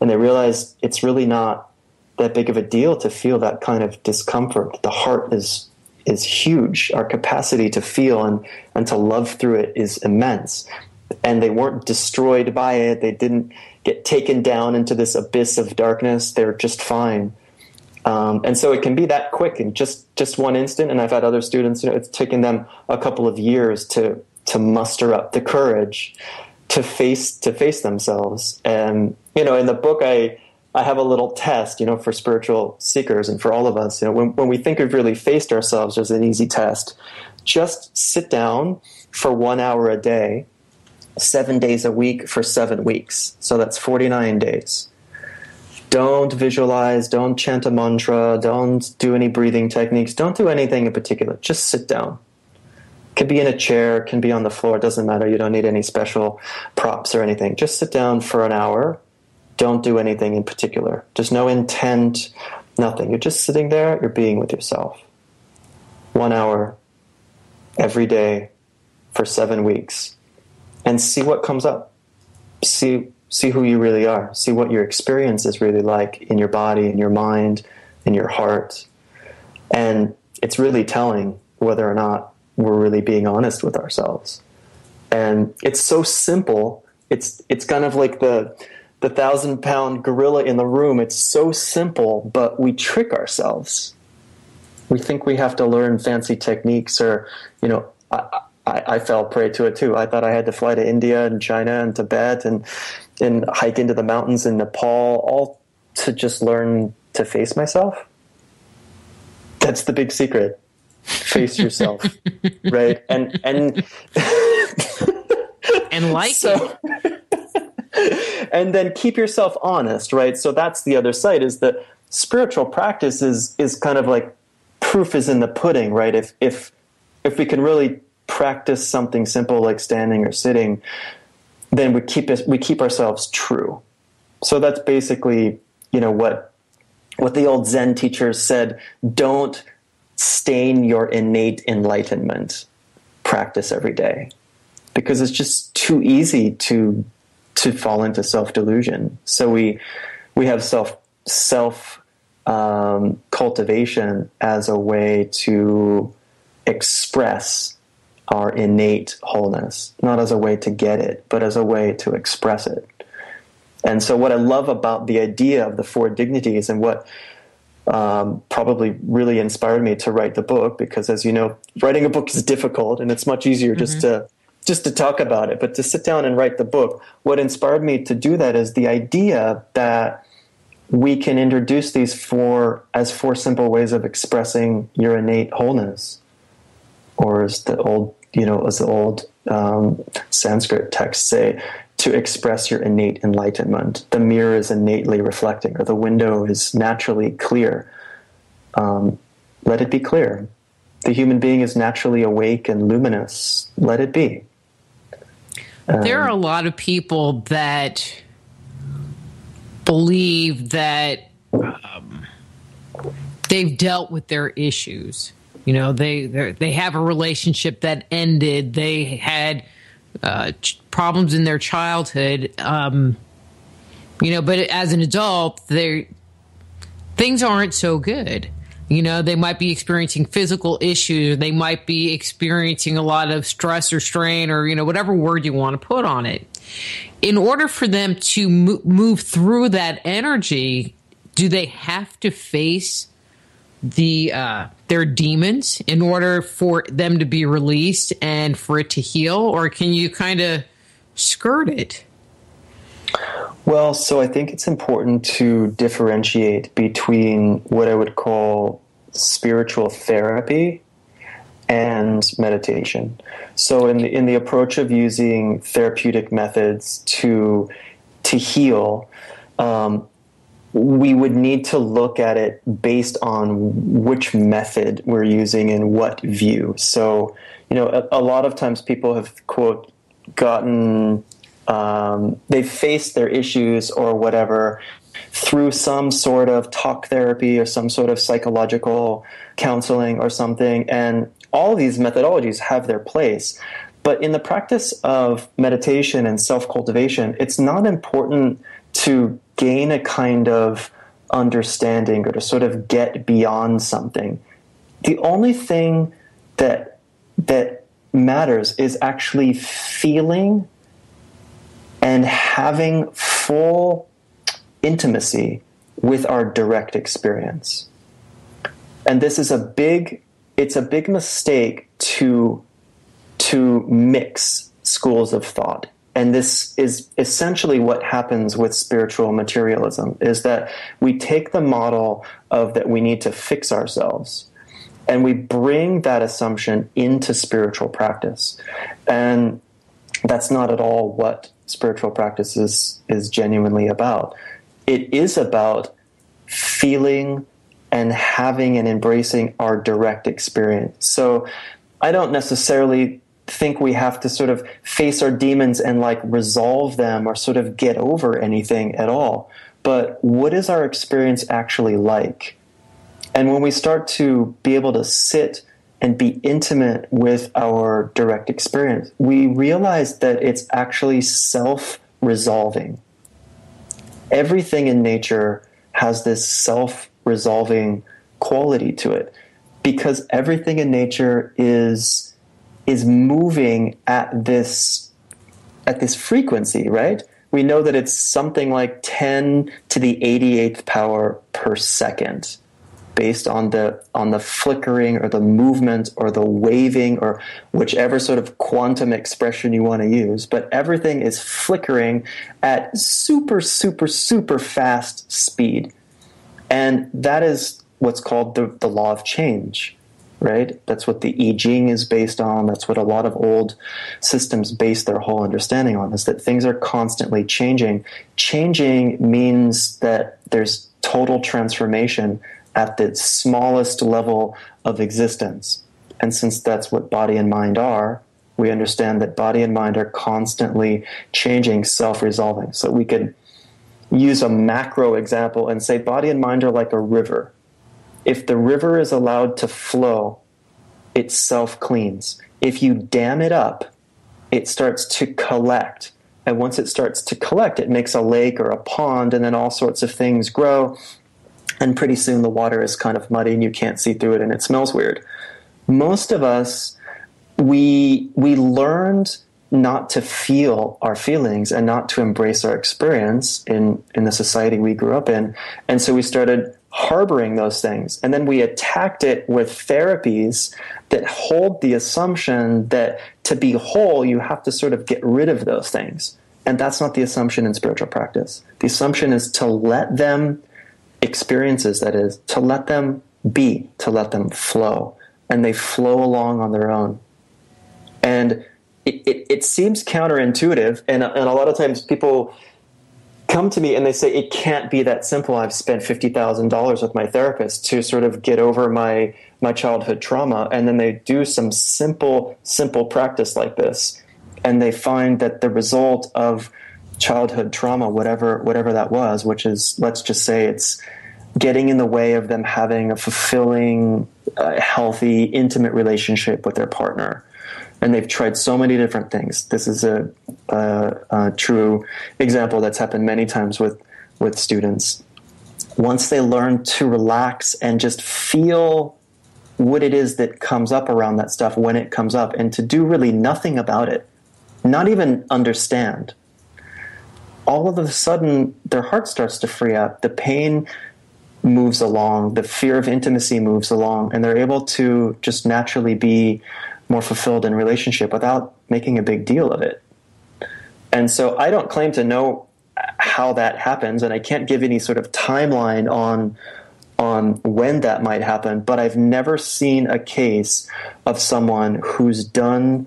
S3: and they realized it's really not that big of a deal to feel that kind of discomfort. The heart is huge. Our capacity to feel and to love through it is immense. And they weren't destroyed by it. They didn't get taken down into this abyss of darkness. They're just fine. And so it can be that quick in just one instant. And I've had other students, it's taken them a couple of years to muster up the courage to face themselves. And, in the book, I have a little test, for spiritual seekers and for all of us. When we think we've really faced ourselves, there's an easy test. Just sit down for 1 hour a day, 7 days a week for 7 weeks. So that's 49 days. Don't visualize, don't chant a mantra, don't do any breathing techniques, don't do anything in particular. Just sit down. Can be in a chair, can be on the floor, it doesn't matter. You don't need any special props or anything. Just sit down for an hour. Don't do anything in particular. There's no intent, nothing. You're just sitting there, you're being with yourself. 1 hour every day for 7 weeks. And see what comes up. See who you really are. See what your experience is really like in your body, in your mind, in your heart. And it's really telling whether or not we're really being honest with ourselves. And it's so simple. It's kind of like the 1,000-pound gorilla in the room. It's so simple, but we trick ourselves. We think we have to learn fancy techniques, or, I fell prey to it too. I thought I had to fly to India and China and Tibet and hike into the mountains in Nepal, all to just learn to face myself. That's the big secret. Face yourself, right? And
S2: like
S3: so, and then keep yourself honest, right? So that's the other side, is that spiritual practice is kind of like proof is in the pudding, right? If we can really practice something simple like standing or sitting, then we keep ourselves true. So that's basically, what the old Zen teachers said: don't stain your innate enlightenment. Practice every day, because it's just too easy to fall into self-delusion. So we have self cultivation as a way to express our innate wholeness, not as a way to get it, but as a way to express it. And so what I love about the idea of the four dignities, and what probably really inspired me to write the book, because, as you know, writing a book is difficult, and it's much easier just to talk about it. But to sit down and write the book, what inspired me to do that is the idea that we can introduce these four simple ways of expressing your innate wholeness, or as the old Sanskrit texts say, to express your innate enlightenment. The mirror is innately reflecting, or the window is naturally clear. Let it be clear. The human being is naturally awake and luminous. Let it be.
S2: There are a lot of people that believe that they've dealt with their issues. You know, they have a relationship that ended. They had problems in their childhood. But as an adult, things aren't so good. You know, they might be experiencing physical issues. They might be experiencing a lot of stress or strain, or, whatever word you want to put on it. In order for them to move through that energy, do they have to face their demons in order for them to be released and for it to heal? Or can you kind of skirt it?
S3: Well, so I think it's important to differentiate between what I would call spiritual therapy and meditation. So in the approach of using therapeutic methods to heal, we would need to look at it based on which method we're using and what view. So, a lot of times people have, quote, gotten, they've faced their issues or whatever through some sort of talk therapy or some sort of psychological counseling or something. And all these methodologies have their place. But in the practice of meditation and self-cultivation, it's not important to gain a kind of understanding or to sort of get beyond something. The only thing that matters is actually feeling and having full intimacy with our direct experience. And this is a big mistake to mix schools of thought. And this is essentially what happens with spiritual materialism, is that we take the model of that we need to fix ourselves, and we bring that assumption into spiritual practice. And that's not at all what spiritual practice is genuinely about. It is about feeling and having and embracing our direct experience. So I don't necessarily think we have to sort of face our demons and resolve them or sort of get over anything at all. But what is our experience actually like? And when we start to be able to sit and be intimate with our direct experience, we realize that it's actually self-resolving. Everything in nature has this self-resolving quality to it, because everything in nature is moving at this frequency, right? We know that it's something like 10 to the 88th power per second, based on the flickering or the movement or the waving or whichever sort of quantum expression you want to use. But everything is flickering at super, super, super fast speed. And that is what's called the law of change, right? That's what the I Ching is based on. That's what a lot of old systems base their whole understanding on, is that things are constantly changing. Changing means that there's total transformation at the smallest level of existence. And since that's what body and mind are, we understand that body and mind are constantly changing, self-resolving. So we could use a macro example and say body and mind are like a river. If the river is allowed to flow, it self-cleans. If you dam it up, it starts to collect. And once it starts to collect, it makes a lake or a pond, and then all sorts of things grow. And pretty soon the water is kind of muddy and you can't see through it and it smells weird. Most of us, we learned not to feel our feelings and not to embrace our experience in the society we grew up in. And so we started harboring those things. And then we attacked it with therapies that hold the assumption that to be whole, you have to sort of get rid of those things. And that's not the assumption in spiritual practice. The assumption is to let them experiences, that is, to let them be, to let them flow. And they flow along on their own. And it seems counterintuitive. And a lot of times people come to me and they say, it can't be that simple. I've spent $50,000 with my therapist to sort of get over my childhood trauma. And then they do some simple practice like this. And they find that the result of childhood trauma, whatever that was, which is, let's just say it's getting in the way of them having a fulfilling, healthy, intimate relationship with their partner. And they've tried so many different things. This is a true example that's happened many times with students. Once they learn to relax and just feel what it is that comes up around that stuff when it comes up, and to do really nothing about it, not even understand, all of a sudden their heart starts to free up. The pain moves along, the fear of intimacy moves along, and they're able to just naturally be more fulfilled in relationship without making a big deal of it. And so I don't claim to know how that happens, and I can't give any sort of timeline on when that might happen, but I've never seen a case of someone who's done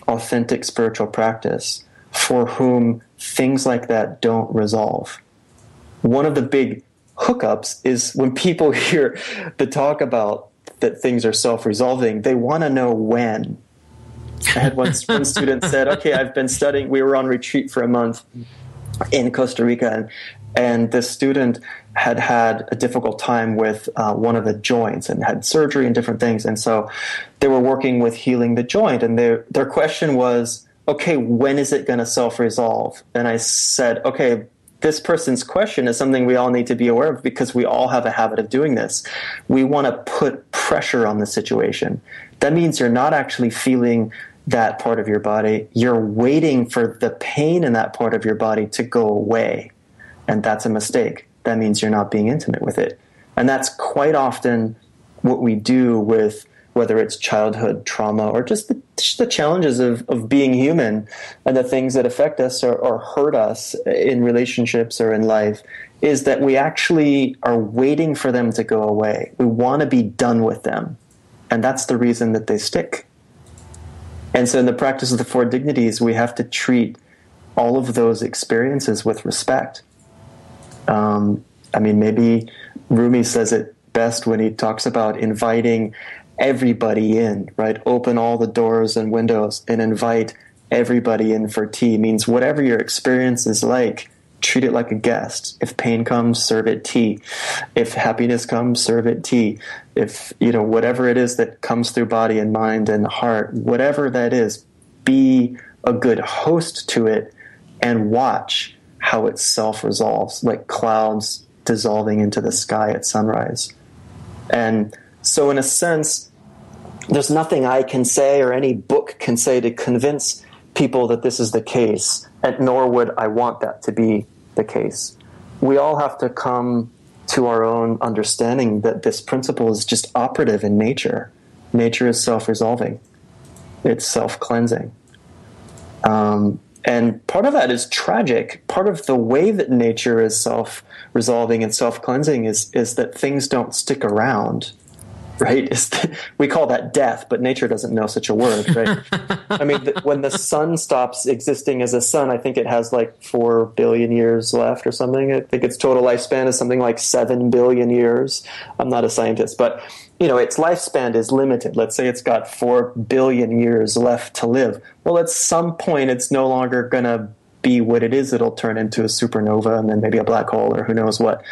S3: authentic spiritual practice for whom things like that don't resolve. One of the big hookups is when people hear the talk about that things are self-resolving, they want to know when. I had one student said, okay, I've been studying, we were on retreat for a month in Costa Rica, and this student had a difficult time with one of the joints and had surgery and different things. And so they were working with healing the joint, and their question was, okay, when is it going to self-resolve? And I said, okay, this person's question is something we all need to be aware of, because we all have a habit of doing this. We want to put pressure on the situation. That means you're not actually feeling that part of your body. You're waiting for the pain in that part of your body to go away. And that's a mistake. That means you're not being intimate with it. And that's quite often what we do with whether it's childhood trauma or just the challenges of being human and the things that affect us or hurt us in relationships or in life, is that we actually are waiting for them to go away. We want to be done with them. And that's the reason that they stick. And so in the practice of the Four Dignities, we have to treat all of those experiences with respect. Maybe Rumi says it best when he talks about inviting everybody in, right? Open all the doors and windows and invite everybody in for tea. Means whatever your experience is like, treat it like a guest. If pain comes, serve it tea. If happiness comes, serve it tea. If, whatever it is that comes through body and mind and heart, whatever that is, be a good host to it and watch how it self-resolves, like clouds dissolving into the sky at sunrise. And so in a sense, there's nothing I can say or any book can say to convince people that this is the case, and nor would I want that to be the case. We all have to come to our own understanding that this principle is just operative in nature. Nature is self-resolving. It's self-cleansing. And part of that is tragic. Part of the way that nature is self-resolving and self-cleansing is that things don't stick around, right? We call that death, but nature doesn't know such a word, right? When the sun stops existing as a sun, I think it has like 4 billion years left or something. I think its total lifespan is something like 7 billion years. I'm not a scientist, but its lifespan is limited. Let's say it's got 4 billion years left to live. Well, at some point, it's no longer going to be what it is. It'll turn into a supernova and then maybe a black hole or who knows what.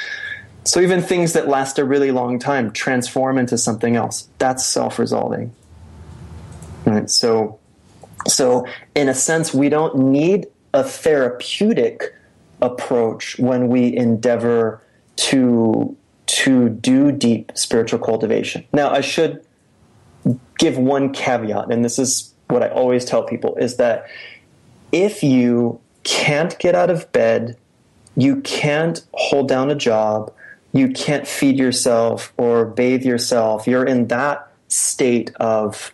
S3: So even things that last a really long time transform into something else. That's self-resolving. Right? So in a sense, we don't need a therapeutic approach when we endeavor to do deep spiritual cultivation. Now, I should give one caveat, and this is what I always tell people, is that if you can't get out of bed, you can't hold down a job, you can't feed yourself or bathe yourself. You're in that state of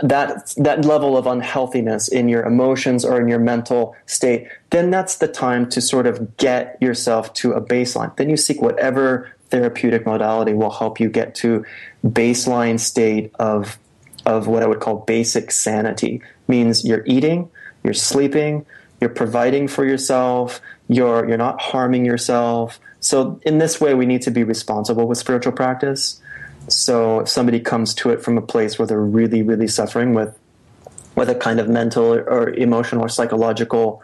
S3: that level of unhealthiness in your emotions or in your mental state, then that's the time to sort of get yourself to a baseline. Then you seek whatever therapeutic modality will help you get to baseline state of what I would call basic sanity. Means you're eating, you're sleeping, you're providing for yourself, you're not harming yourself. So in this way, we need to be responsible with spiritual practice. So if somebody comes to it from a place where they're really, really suffering with a kind of mental or emotional or psychological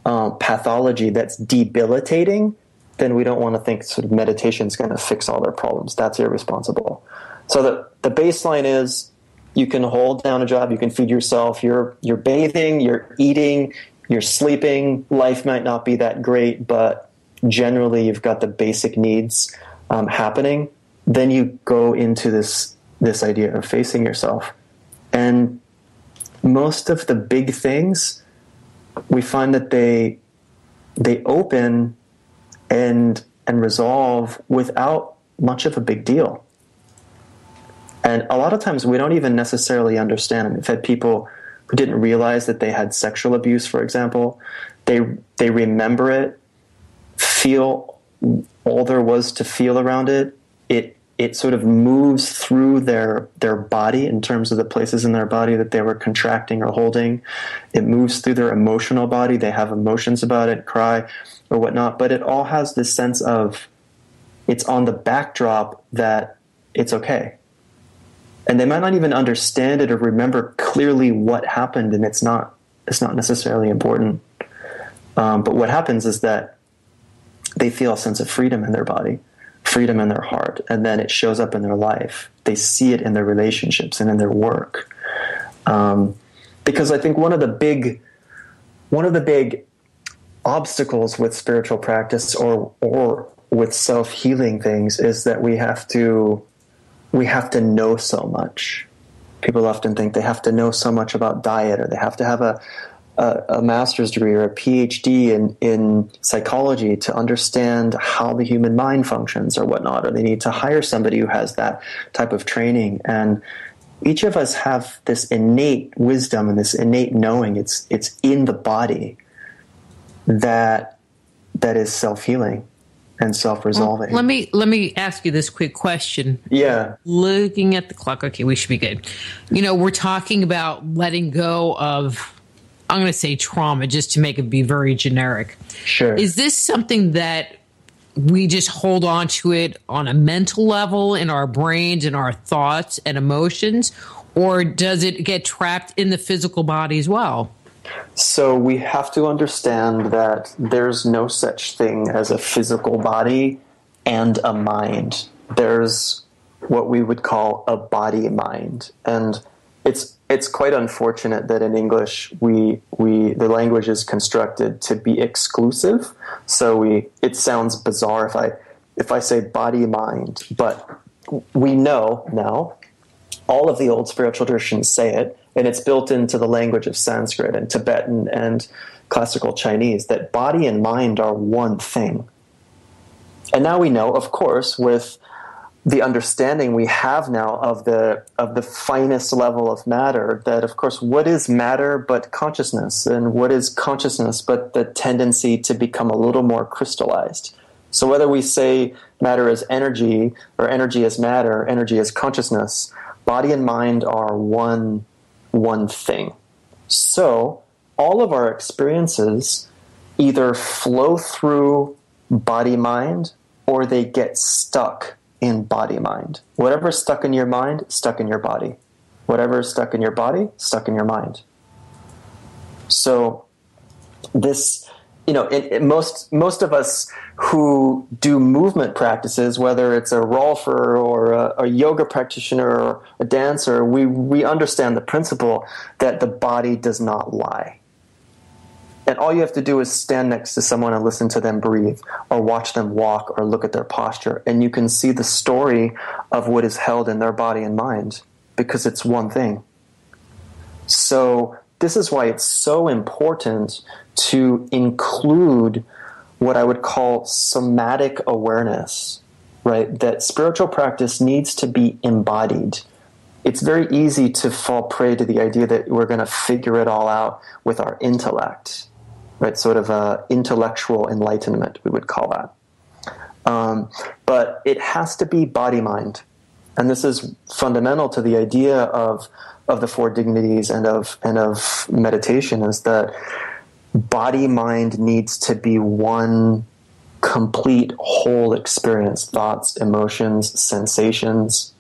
S3: pathology that's debilitating, then we don't want to think sort of meditation is going to fix all their problems. That's irresponsible. So the baseline is you can hold down a job, you can feed yourself, you're bathing, you're eating, you're sleeping. Life might not be that great, but generally you've got the basic needs happening. Then you go into this idea of facing yourself. And most of the big things, we find that they open and resolve without much of a big deal. And a lot of times we don't even necessarily understand them. We've had people who didn't realize that they had sexual abuse, for example. They remember it, feel all there was to feel around it. It sort of moves through their body in terms of the places in their body that they were contracting or holding. It moves through their emotional body. They have emotions about it, cry or whatnot. But it all has this sense of it's on the backdrop that it's okay. And they might not even understand it or remember clearly what happened, and it's not necessarily important. But what happens is that they feel a sense of freedom in their body, freedom in their heart, and then it shows up in their life. They see it in their relationships and in their work. Because I think one of the big obstacles with spiritual practice or with self-healing things is that we have to know so much. People often think they have to know so much about diet, or they have to have a master's degree or a PhD in psychology to understand how the human mind functions or whatnot, or they need to hire somebody who has that type of training. And each of us have this innate wisdom and this innate knowing. It's in the body that is self-healing and self-resolving.
S2: Well, let me ask you this quick question.
S3: Yeah.
S2: Looking at the clock, okay, we should be good. We're talking about letting go of, I'm going to say trauma, just to make it be very generic.
S3: Sure.
S2: Is this something that we just hold on to it on a mental level in our brains and our thoughts and emotions, or does it get trapped in the physical body as well?
S3: So we have to understand that there's no such thing as a physical body and a mind. There's what we would call a body-mind. And it's quite unfortunate that in English the language is constructed to be exclusive. So it sounds bizarre if I say body-mind, but we know now, all of the old spiritual traditions say it, and it's built into the language of Sanskrit and Tibetan and classical Chinese, that body and mind are one thing. And now we know, of course, with the understanding we have now of the finest level of matter, that, of course, what is matter but consciousness? And what is consciousness but the tendency to become a little more crystallized? So whether we say matter is energy, or energy is matter, energy is consciousness, body and mind are one thing. So all of our experiences either flow through body-mind or they get stuck in body-mind. Whatever's stuck in your mind, stuck in your body. Whatever's stuck in your body, stuck in your mind. So this, most of us who do movement practices, whether it's a rolfer or a yoga practitioner or a dancer, we understand the principle that the body does not lie. And all you have to do is stand next to someone and listen to them breathe, or watch them walk, or look at their posture, and you can see the story of what is held in their body and mind, because it's one thing. So this is why it's so important to include what I would call somatic awareness, right? That spiritual practice needs to be embodied. It's very easy to fall prey to the idea that we're going to figure it all out with our intellect, right? Sort of intellectual enlightenment, we would call that. But it has to be body-mind. And this is fundamental to the idea of the four dignities and of meditation, is that body-mind needs to be one complete whole experience. Thoughts, emotions, sensations,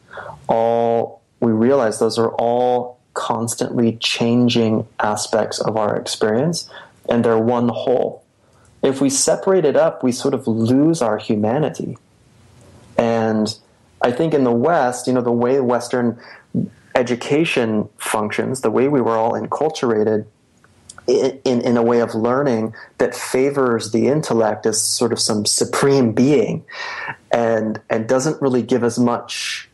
S3: all, we realize those are all constantly changing aspects of our experience, and they're one whole. If we separate it up, we sort of lose our humanity. And I think in the West, the way Western education functions, the way we were all enculturated in a way of learning that favors the intellect as sort of some supreme being, and doesn't really give as much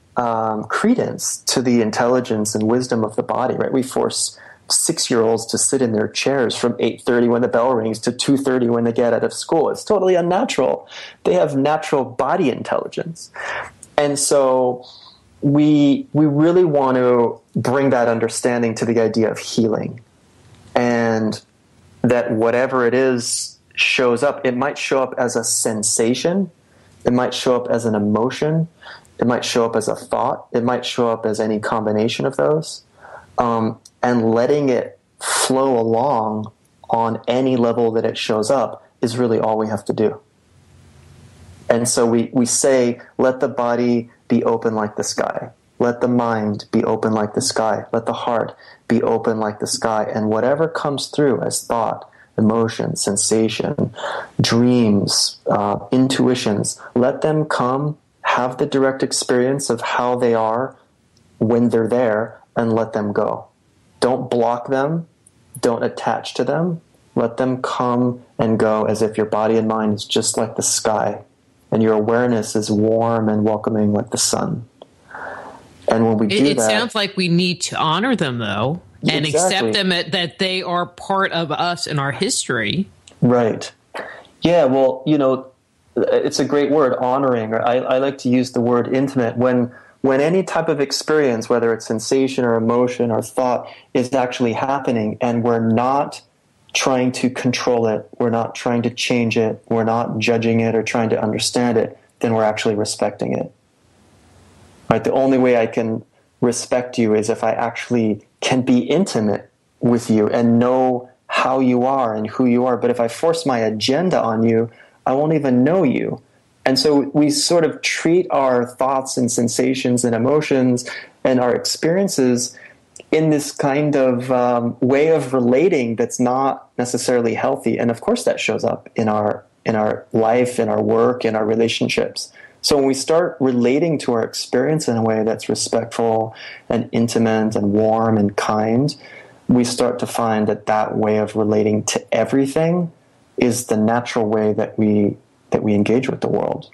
S3: credence to the intelligence and wisdom of the body, right? We force 6-year-olds to sit in their chairs from 8:30 when the bell rings to 2:30 when they get out of school. It's totally unnatural. They have natural body intelligence. And so we really want to bring that understanding to the idea of healing, and that whatever it is shows up. It might show up as a sensation. It might show up as an emotion. It might show up as a thought. It might show up as any combination of those. And letting it flow along on any level that it shows up is really all we have to do. And so we say, let the body be open like the sky. Let the mind be open like the sky. Let the heart be open like the sky. And whatever comes through as thought, emotion, sensation, dreams, intuitions, let them come, have the direct experience of how they are when they're there, and let them go. Don't block them. Don't attach to them. Let them come and go as if your body and mind is just like the sky, and your awareness is warm and welcoming like the sun. And when we do that... It
S2: sounds like we need to honor them, though, and accept them that they are part of us and our history.
S3: Right. Yeah, well, it's a great word, honoring. Or I like to use the word intimate. When any type of experience, whether it's sensation or emotion or thought, is actually happening, and we're not trying to control it, we're not trying to change it, we're not judging it or trying to understand it, then we're actually respecting it. Right? The only way I can respect you is if I actually can be intimate with you and know how you are and who you are. But if I force my agenda on you, I won't even know you. And so we sort of treat our thoughts and sensations and emotions and our experiences in this kind of way of relating that's not necessarily healthy. And of course that shows up in our life, in our work, in our relationships. So when we start relating to our experience in a way that's respectful and intimate and warm and kind, we start to find that way of relating to everything is the natural way that we engage with the world.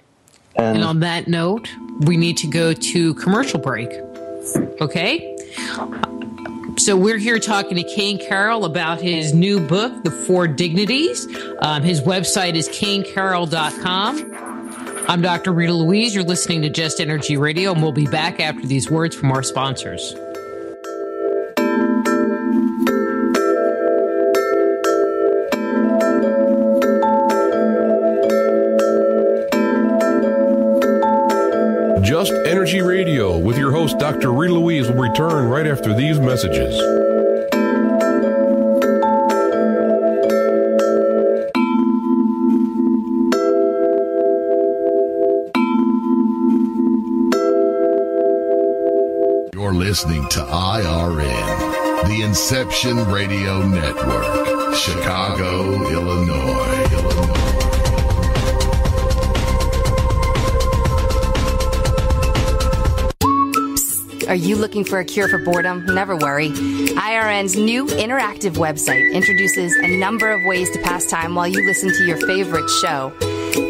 S2: And on that note, we need to go to commercial break. Okay? So we're here talking to Cain Carroll about his new book, The Four Dignities. His website is caincarroll.com. I'm Dr. Rita Louise. You're listening to Just Energy Radio, and we'll be back after these words from our sponsors.
S1: Just Energy Radio with your host, Dr. Rita Louise, will return right after these messages.
S4: You're listening to IRN, the Inception Radio Network, Chicago, Illinois.
S5: Are you looking for a cure for boredom? Never worry. IRN's new interactive website introduces a number of ways to pass time while you listen to your favorite show.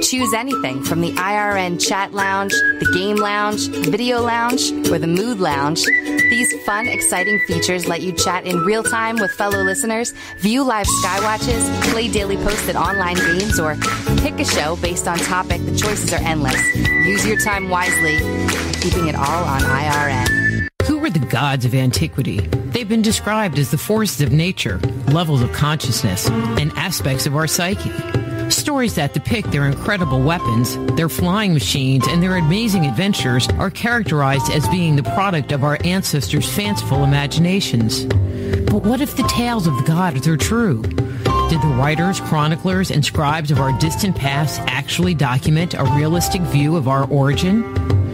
S5: Choose anything from the IRN Chat Lounge, the Game Lounge, Video Lounge, or the Mood Lounge. These fun, exciting features let you chat in real time with fellow listeners, view live skywatches, play daily posted online games, or pick a show based on topic. The choices are endless. Use your time wisely, keeping it all on IRN.
S2: Who were the gods of antiquity? They've been described as the forces of nature, levels of consciousness, and aspects of our psyche. Stories that depict their incredible weapons, their flying machines, and their amazing adventures are characterized as being the product of our ancestors' fanciful imaginations. But what if the tales of the gods are true? Did the writers, chroniclers, and scribes of our distant past actually document a realistic view of our origin?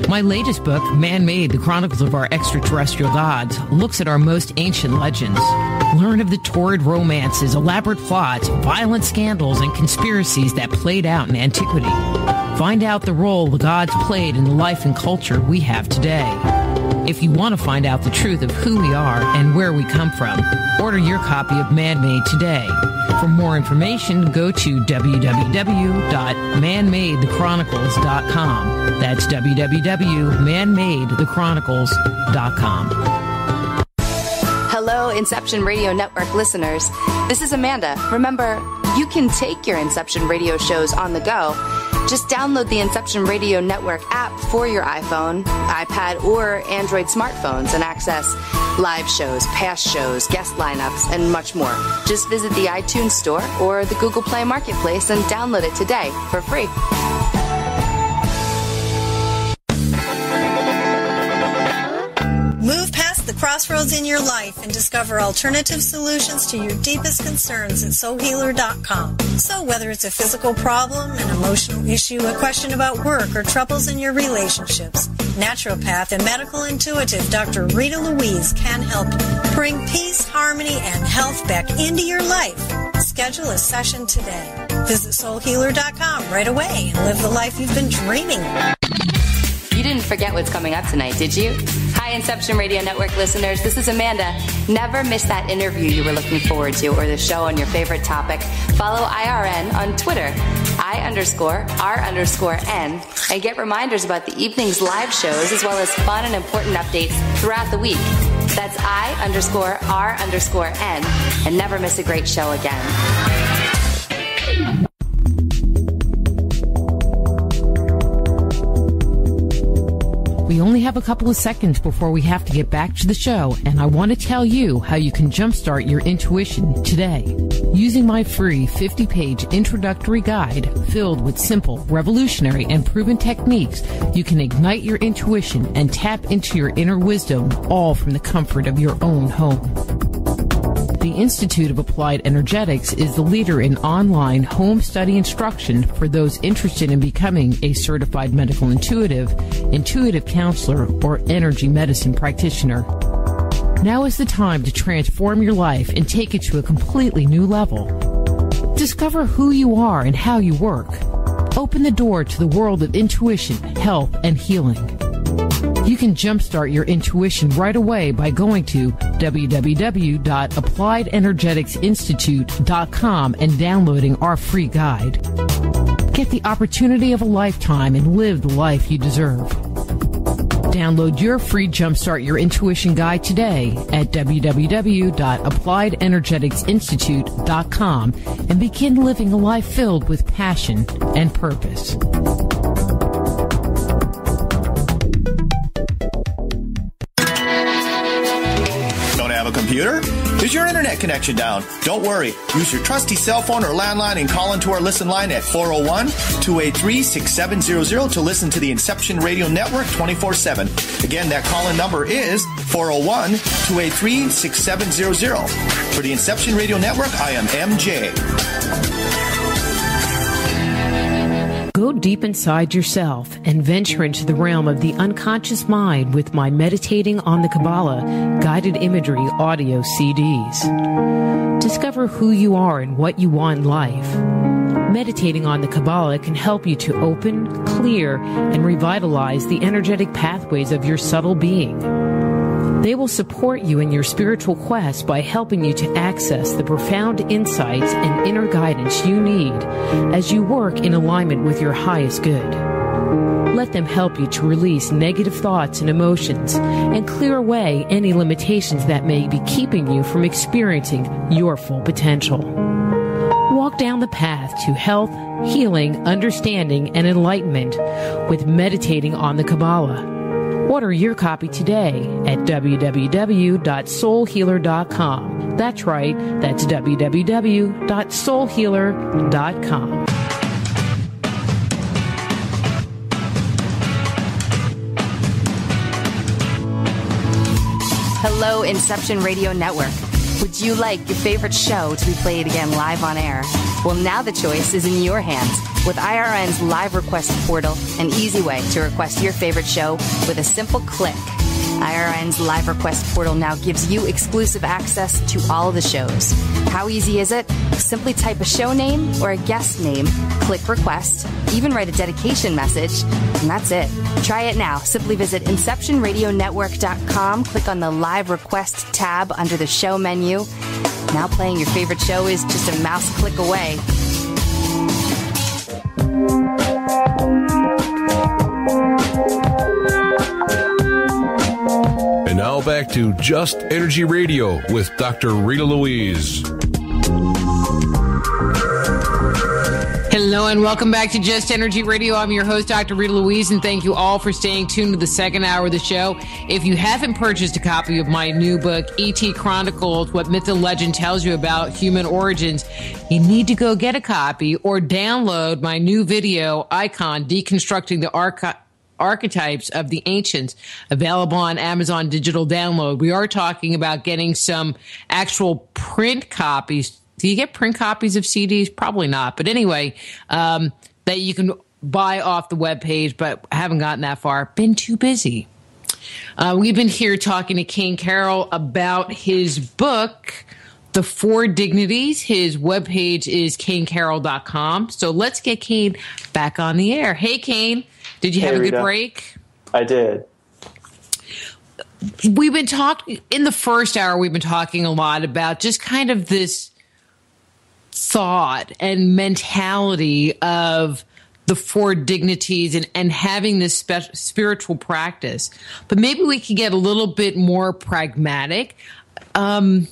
S2: My latest book, Man-Made, The Chronicles of Our Extraterrestrial Gods, looks at our most ancient legends. Learn of the torrid romances, elaborate plots, violent scandals, and conspiracies that played out in antiquity. Find out the role the gods played in the life and culture we have today. If you want to find out the truth of who we are and where we come from, order your copy of Man-Made today. For more information, go to www.manmadethechronicles.com. That's www.manmadethechronicles.com.
S5: Hello, Inception Radio Network listeners. This is Amanda. Remember, you can take your Inception Radio shows on the go. Just download the Inception Radio Network app for your iPhone, iPad, or Android smartphones and access live shows, past shows, guest lineups, and much more. Just visit the iTunes Store or the Google Play Marketplace and download it today for free.
S6: Move past the crossroads in your life and discover alternative solutions to your deepest concerns at soulhealer.com. So whether it's a physical problem, an emotional issue, a question about work, or troubles in your relationships, naturopath and medical intuitive Dr. Rita Louise can help you. Bring peace, harmony, and health back into your life. Schedule a session today. Visit soulhealer.com right away and live the life you've been dreaming of.
S5: You didn't forget what's coming up tonight, did you? Hi, Inception Radio Network listeners. This is Amanda. Never miss that interview you were looking forward to or the show on your favorite topic. Follow IRN on Twitter, I_R_N, and get reminders about the evening's live shows as well as fun and important updates throughout the week. That's I_R_N, and never miss a great show again.
S2: We only have a couple of seconds before we have to get back to the show, and I want to tell you how you can jumpstart your intuition today. Using my free 50-page introductory guide filled with simple, revolutionary, and proven techniques, you can ignite your intuition and tap into your inner wisdom, all from the comfort of your own home. The Institute of Applied Energetics is the leader in online home study instruction for those interested in becoming a certified medical intuitive, intuitive counselor, or energy medicine practitioner. Now is the time to transform your life and take it to a completely new level. Discover who you are and how you work. Open the door to the world of intuition, health, and healing. You can jumpstart your intuition right away by going to www.appliedenergeticsinstitute.com and downloading our free guide. Get the opportunity of a lifetime and live the life you deserve. Download your free Jumpstart Your Intuition guide today at www.appliedenergeticsinstitute.com and begin living a life filled with passion and purpose.
S7: Computer? Is your internet connection down? Don't worry. Use your trusty cell phone or landline and call into our listen line at 401-283-6700 to listen to the Inception Radio Network 24/7. Again, that call-in number is 401-283-6700. For the Inception Radio Network, I am MJ.
S2: Go deep inside yourself and venture into the realm of the unconscious mind with my Meditating on the Kabbalah guided imagery audio CDs. Discover who you are and what you want in life. Meditating on the Kabbalah can help you to open, clear, and revitalize the energetic pathways of your subtle being. They will support you in your spiritual quest by helping you to access the profound insights and inner guidance you need as you work in alignment with your highest good. Let them help you to release negative thoughts and emotions and clear away any limitations that may be keeping you from experiencing your full potential. Walk down the path to health, healing, understanding, and enlightenment with meditating on the Kabbalah. Order your copy today at www.soulhealer.com. That's right, that's www.soulhealer.com.
S5: Hello, Inception Radio Network. Would you like your favorite show to be played again live on air? Well, now the choice is in your hands with IRN's live request portal, an easy way to request your favorite show with a simple click. IRN's live request portal now gives you exclusive access to all the shows. How easy is it? Simply type a show name or a guest name, click request, even write a dedication message, and that's it. Try it now. Simply visit InceptionRadioNetwork.com, click on the live request tab under the show menu. Now playing your favorite show is just a mouse click away.
S1: And now back to Just Energy Radio with Dr. Rita Louise.
S2: Hello and welcome back to Just Energy Radio. I'm your host, Dr. Rita Louise, and thank you all for staying tuned to the second hour of the show. If you haven't purchased a copy of my new book, E.T. Chronicles, What Myth and Legend Tells You About Human Origins, you need to go get a copy or download my new video, Icon, Deconstructing the Archetypes of the Ancients, available on Amazon Digital Download. We are talking about getting some actual print copies. Do you get print copies of CDs? Probably not. But anyway, that you can buy off the webpage, but I haven't gotten that far. Been too busy. We've been here talking to Cain Carroll about his book, The Four Dignities. His webpage is caincarroll.com. So let's get Cain back on the air. Hey, Cain. Did you have a good break?
S3: I did.
S2: We've been talking, in the first hour, we've been talking a lot about just kind of this thought and mentality of the four dignities and having this spiritual practice. But maybe we could get a little bit more pragmatic. In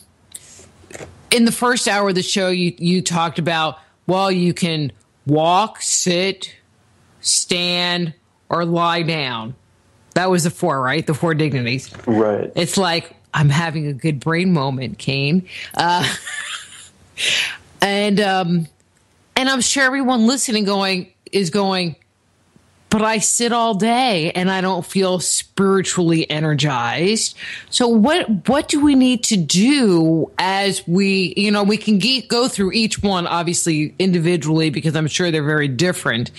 S2: the first hour of the show, you talked about, well, you can walk, sit, stand, or lie down. That was the four, right? The four dignities.
S3: Right.
S2: It's like, I'm having a good brain moment, Cain. And I'm sure everyone listening is going, but I sit all day and I don't feel spiritually energized. So what do we need to do as we can go through each one, obviously individually, because I'm sure they're very different,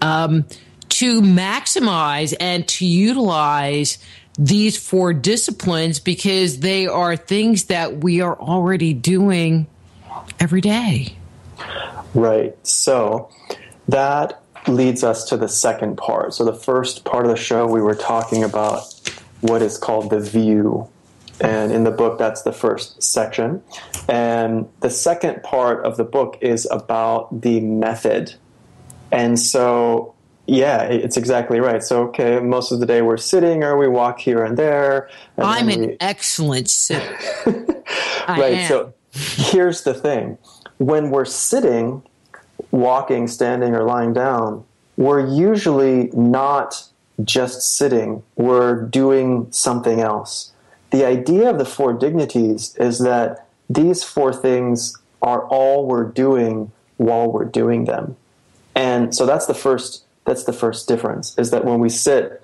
S2: to maximize and to utilize these four disciplines, because they are things that we are already doing every day.
S3: Right. So that leads us to the second part. So the first part of the show, we were talking about what is called the view. And in the book, that's the first section. And the second part of the book is about the method. And so, yeah, it's exactly right. So, okay, most of the day we're sitting or we walk here and there. And
S2: I'm an excellent sitter.
S3: Right. So here's the thing. When we're sitting, walking, standing, or lying down, we're usually not just sitting. We're doing something else. The idea of the four dignities is that these four things are all we're doing while we're doing them. And so that's the first difference, is that when we sit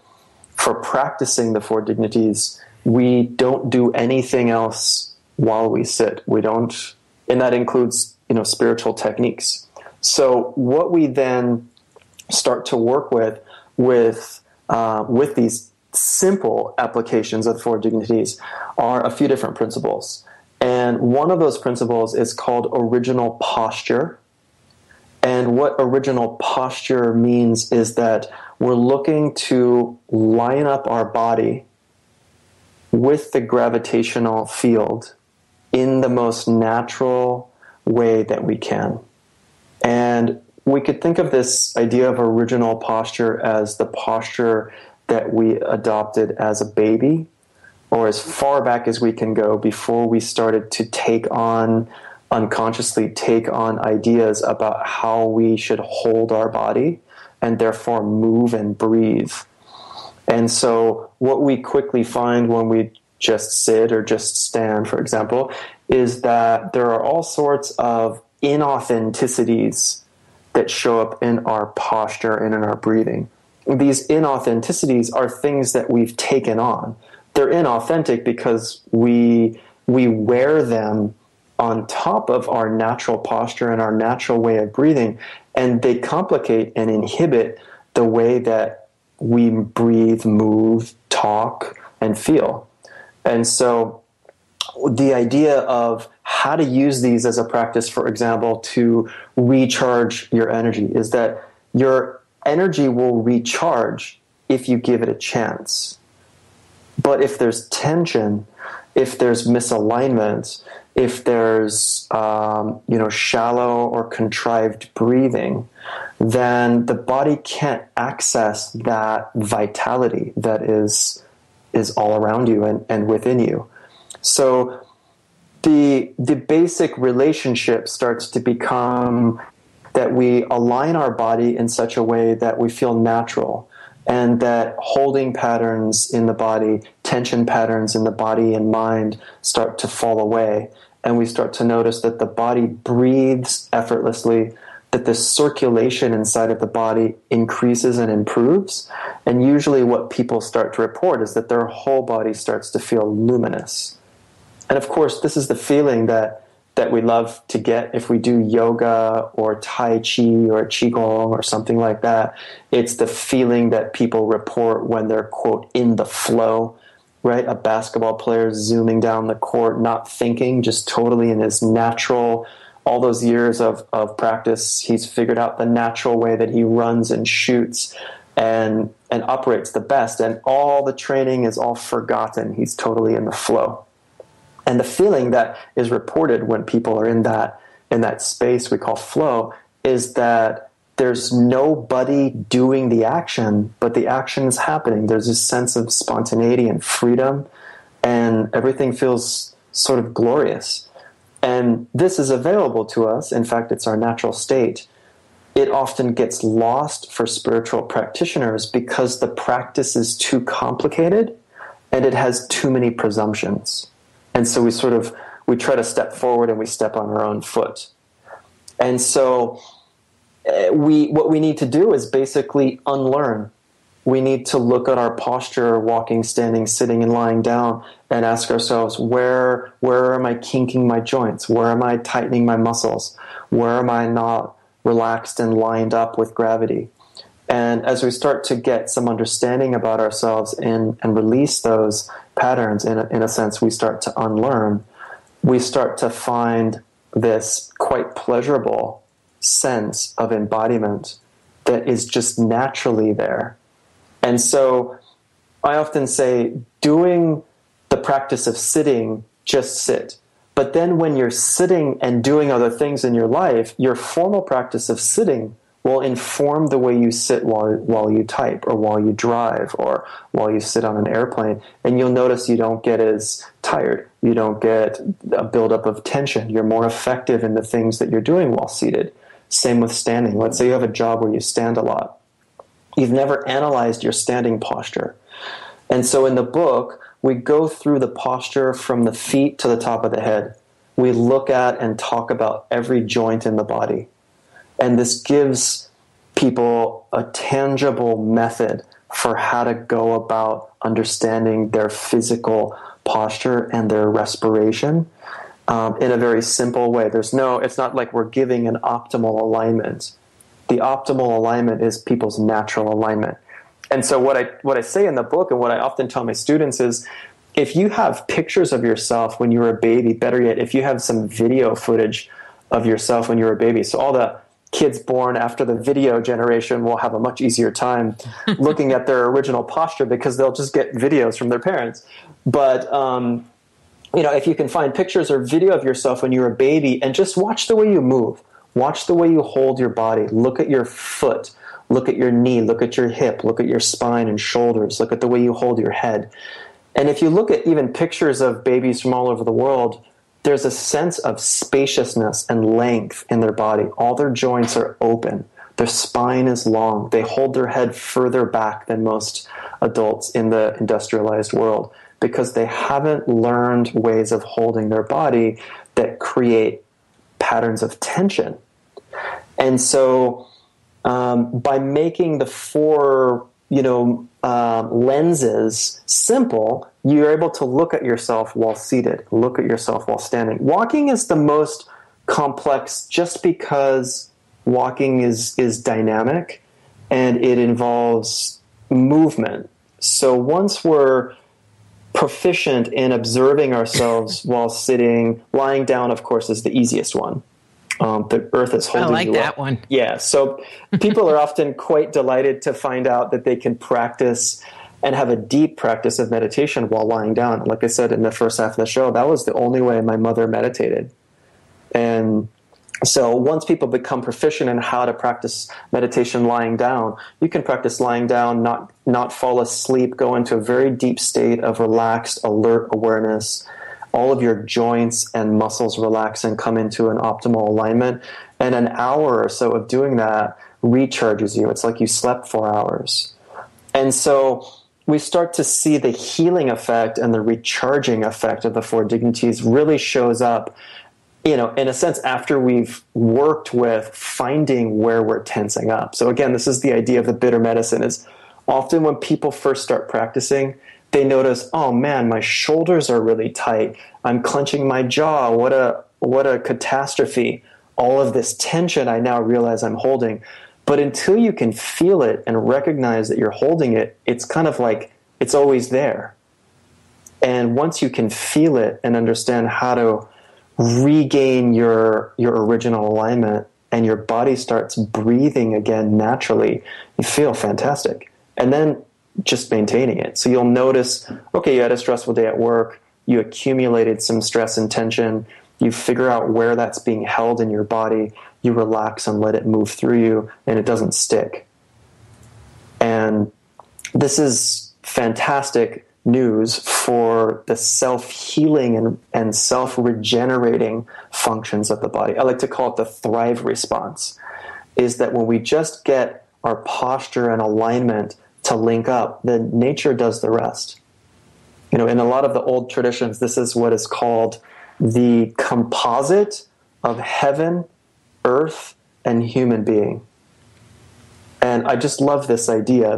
S3: for practicing the four dignities, we don't do anything else while we sit. We don't, and that includes, spiritual techniques. So what we then start to work with these simple applications of the four dignities are a few different principles. And one of those principles is called original posture. And what original posture means is that we're looking to line up our body with the gravitational field in the most natural way that we can. And we could think of this idea of original posture as the posture that we adopted as a baby, or as far back as we can go before we started to unconsciously take on ideas about how we should hold our body and therefore move and breathe. And so what we quickly find when we just sit or just stand, for example, is that there are all sorts of inauthenticities that show up in our posture and in our breathing. These inauthenticities are things that we've taken on. They're inauthentic because we wear them on top of our natural posture and our natural way of breathing, and they complicate and inhibit the way that we breathe, move, talk, and feel. And so the idea of how to use these as a practice, for example, to recharge your energy, is that your energy will recharge if you give it a chance. But if there's tension, if there's misalignment, if there's shallow or contrived breathing, then the body can't access that vitality that is all around you and within you. So the basic relationship starts to become that we align our body in such a way that we feel natural, and that holding patterns in the body, tension patterns in the body and mind start to fall away. And we start to notice that the body breathes effortlessly, that the circulation inside of the body increases and improves. And usually what people start to report is that their whole body starts to feel luminous. And of course, this is the feeling that we love to get if we do yoga or Tai Chi or Qigong or something like that. It's the feeling that people report when they're, quote, in the flow, right? A basketball player zooming down the court, not thinking, just totally in his natural, all those years of practice, he's figured out the natural way that he runs and shoots and operates the best. And all the training is all forgotten. He's totally in the flow. And the feeling that is reported when people are in that space we call flow is that there's nobody doing the action, but the action is happening. There's this sense of spontaneity and freedom, and everything feels sort of glorious. And this is available to us. In fact, it's our natural state. It often gets lost for spiritual practitioners because the practice is too complicated and it has too many presumptions. And so we try to step forward and we step on our own foot. And so what we need to do is basically unlearn. We need to look at our posture, walking, standing, sitting, and lying down, and ask ourselves, where am I kinking my joints? Where am I tightening my muscles? Where am I not relaxed and lined up with gravity? And as we start to get some understanding about ourselves and release those patterns, in a sense, we start to unlearn. We start to find this quite pleasurable sense of embodiment that is just naturally there. And so I often say, doing the practice of sitting, just sit. But then when you're sitting and doing other things in your life, your formal practice of sitting will inform the way you sit while you type or while you drive or while you sit on an airplane. And you'll notice you don't get as tired. You don't get a buildup of tension. You're more effective in the things that you're doing while seated. Same with standing. Let's say you have a job where you stand a lot. You've never analyzed your standing posture. And so in the book, we go through the posture from the feet to the top of the head. We look at and talk about every joint in the body. And this gives people a tangible method for how to go about understanding their physical posture and their respiration in a very simple way. It's not like we're giving an optimal alignment. The optimal alignment is people's natural alignment. And so what I say in the book and what I often tell my students is, if you have pictures of yourself when you were a baby, better yet, if you have some video footage of yourself when you were a baby, so all the kids born after the video generation will have a much easier time looking at their original posture because they'll just get videos from their parents. But, if you can find pictures or video of yourself when you're a baby and just watch the way you move, watch the way you hold your body, look at your foot, look at your knee, look at your hip, look at your spine and shoulders, look at the way you hold your head. And if you look at even pictures of babies from all over the world, there's a sense of spaciousness and length in their body. All their joints are open. Their spine is long. They hold their head further back than most adults in the industrialized world because they haven't learned ways of holding their body that create patterns of tension. And so by making the four lenses simple, you're able to look at yourself while seated, look at yourself while standing. Walking is the most complex just because walking is dynamic and it involves movement. So once we're proficient in observing ourselves while sitting, lying down, of course, is the easiest one. The earth is holding you up.
S2: I like that one.
S3: Yeah, so people are often quite delighted to find out that they can practice and have a deep practice of meditation while lying down. Like I said in the first half of the show, that was the only way my mother meditated. And so once people become proficient in how to practice meditation lying down, you can practice lying down, not fall asleep, go into a very deep state of relaxed, alert awareness. All of your joints and muscles relax and come into an optimal alignment. And an hour or so of doing that recharges you. It's like you slept 4 hours. And so we start to see the healing effect and the recharging effect of the four dignities really shows up, in a sense, after we've worked with finding where we're tensing up. So again, this is the idea of the bitter medicine is often when people first start practicing, they notice, oh man, my shoulders are really tight. I'm clenching my jaw. What a catastrophe. All of this tension I now realize I'm holding. But until you can feel it and recognize that you're holding it, it's kind of like it's always there. And once you can feel it and understand how to regain your original alignment and your body starts breathing again naturally, you feel fantastic. And then just maintaining it. So you'll notice, okay, you had a stressful day at work, you accumulated some stress and tension, you figure out where that's being held in your body, you relax and let it move through you, and it doesn't stick. And this is fantastic news for the self-healing and self-regenerating functions of the body. I like to call it the thrive response, is that when we just get our posture and alignment to link up, then nature does the rest. In a lot of the old traditions, this is what is called the composite of heaven, earth, and human being. And I just love this idea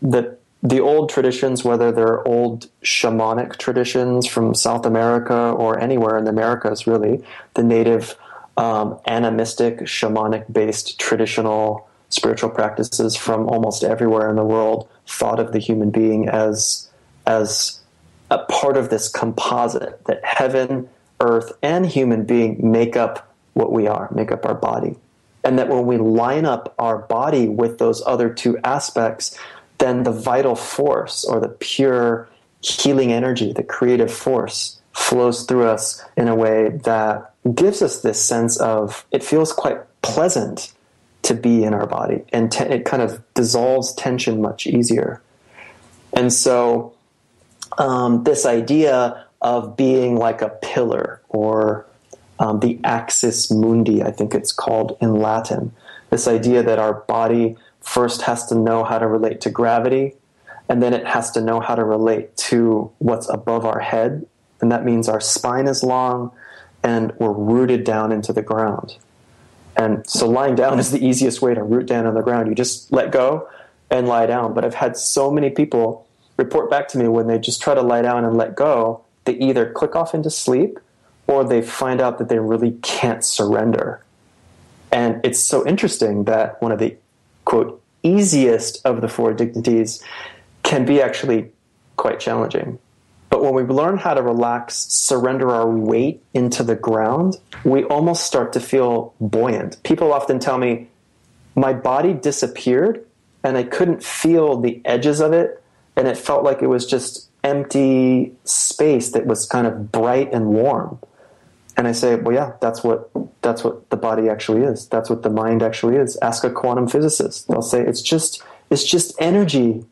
S3: that the old traditions, whether they're old shamanic traditions from South America or anywhere in the Americas, really, the native animistic, shamanic-based traditional spiritual practices from almost everywhere in the world thought of the human being as a part of this composite, that heaven, earth, and human being make up what we are, make up our body. And that when we line up our body with those other two aspects, then the vital force or the pure healing energy, the creative force, flows through us in a way that gives us this sense of, it feels quite pleasant to be in our body, and it kind of dissolves tension much easier. And so this idea of being like a pillar, or the axis mundi, I think it's called in Latin, this idea that our body first has to know how to relate to gravity, and then it has to know how to relate to what's above our head, and that means our spine is long and we're rooted down into the ground. And so lying down is the easiest way to root down on the ground. You just let go and lie down. But I've had so many people report back to me when they just try to lie down and let go, they either click off into sleep or they find out that they really can't surrender. And it's so interesting that one of the, quote, easiest of the four dignities can be actually quite challenging. But when we learn how to relax, surrender our weight into the ground, we almost start to feel buoyant. People often tell me, my body disappeared and I couldn't feel the edges of it, and it felt like it was just empty space that was kind of bright and warm. And I say, well, yeah, that's what the body actually is. That's what the mind actually is. Ask a quantum physicist. They'll say it's just energy,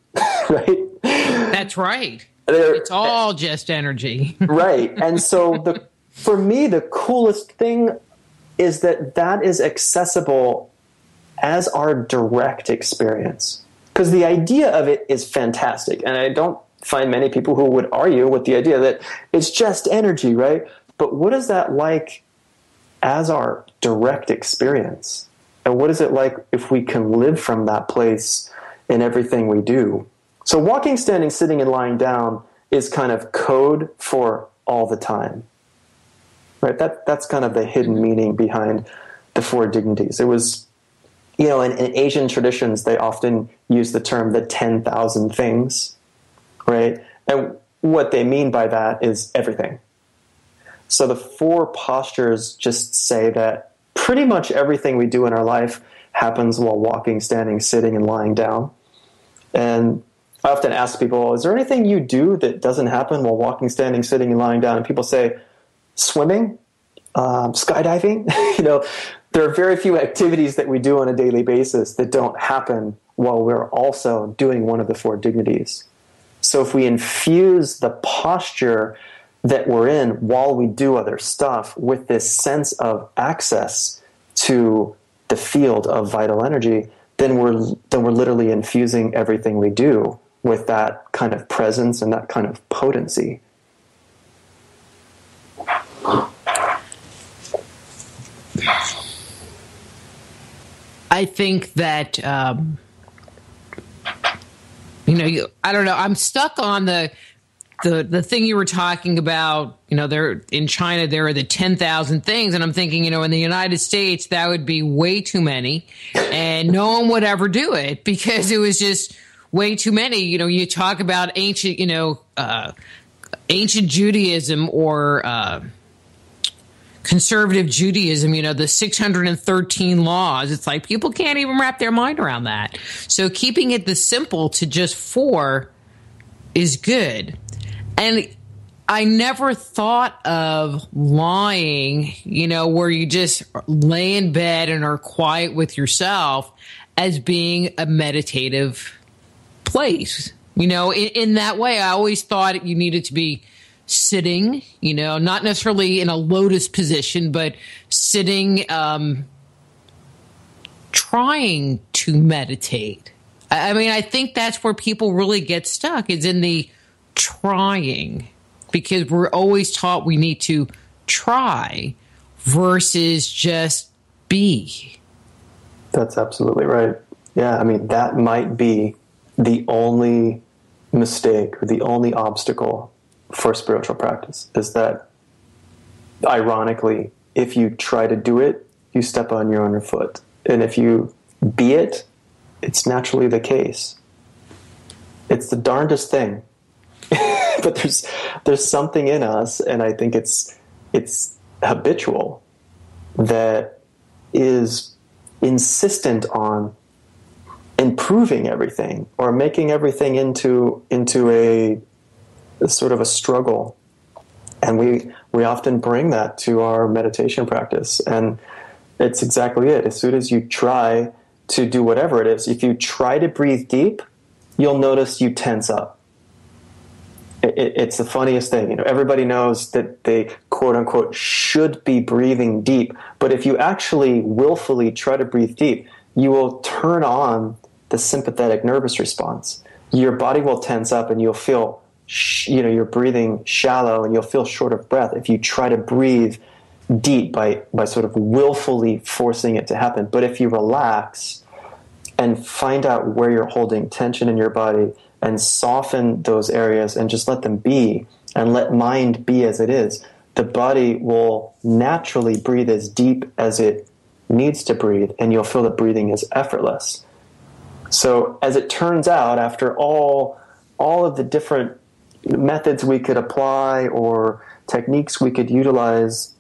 S3: right?
S2: That's right. It's all just energy.
S3: Right. And so for me, the coolest thing is that is accessible as our direct experience. Because the idea of it is fantastic. And I don't find many people who would argue with the idea that it's just energy, right? But what is that like as our direct experience? And what is it like if we can live from that place in everything we do? So walking, standing, sitting, and lying down is kind of code for all the time, right? That's kind of the hidden meaning behind the four dignities. It was, in Asian traditions, they often use the term the 10,000 things, right? And what they mean by that is everything. So the four postures just say that pretty much everything we do in our life happens while walking, standing, sitting, and lying down. And I often ask people, is there anything you do that doesn't happen while walking, standing, sitting, and lying down? And people say, swimming, skydiving. There are very few activities that we do on a daily basis that don't happen while we're also doing one of the four dignities. So if we infuse the posture that we're in while we do other stuff with this sense of access to the field of vital energy, then we're literally infusing everything we do with that kind of presence and that kind of potency.
S2: I think that I don't know. I'm stuck on the thing you were talking about. There in China there are the 10,000 things, and I'm thinking, in the United States that would be way too many, and no one would ever do it because it was just way too many. You talk about ancient Judaism or conservative Judaism, the 613 laws. It's like people can't even wrap their mind around that. So keeping it this simple to just 4 is good. And I never thought of lying, where you just lay in bed and are quiet with yourself as being a meditative place. In that way, I always thought you needed to be sitting, not necessarily in a lotus position, but sitting, trying to meditate. I mean, I think that's where people really get stuck, is in the trying, because we're always taught we need to try versus just be.
S3: That's absolutely right. Yeah, I mean, that might be the only mistake or the only obstacle for spiritual practice, is that, ironically, if you try to do it, you step on your own foot. And if you be it, it's naturally the case. It's the darndest thing. But there's something in us, and I think it's habitual, that is insistent on improving everything or making everything into a sort of a struggle. And we often bring that to our meditation practice. And it's exactly it. As soon as you try to do whatever it is, if you try to breathe deep, you'll notice you tense up. It's the funniest thing. Everybody knows that they, quote unquote, should be breathing deep. But if you actually willfully try to breathe deep, you will turn on the sympathetic nervous response. Your body will tense up and you'll feel, you're breathing shallow and you'll feel short of breath if you try to breathe deep by sort of willfully forcing it to happen. But if you relax and find out where you're holding tension in your body and soften those areas and just let them be and let mind be as it is, the body will naturally breathe as deep as it needs to breathe, and you'll feel that breathing is effortless. So as it turns out, after all of the different methods we could apply or techniques we could utilize,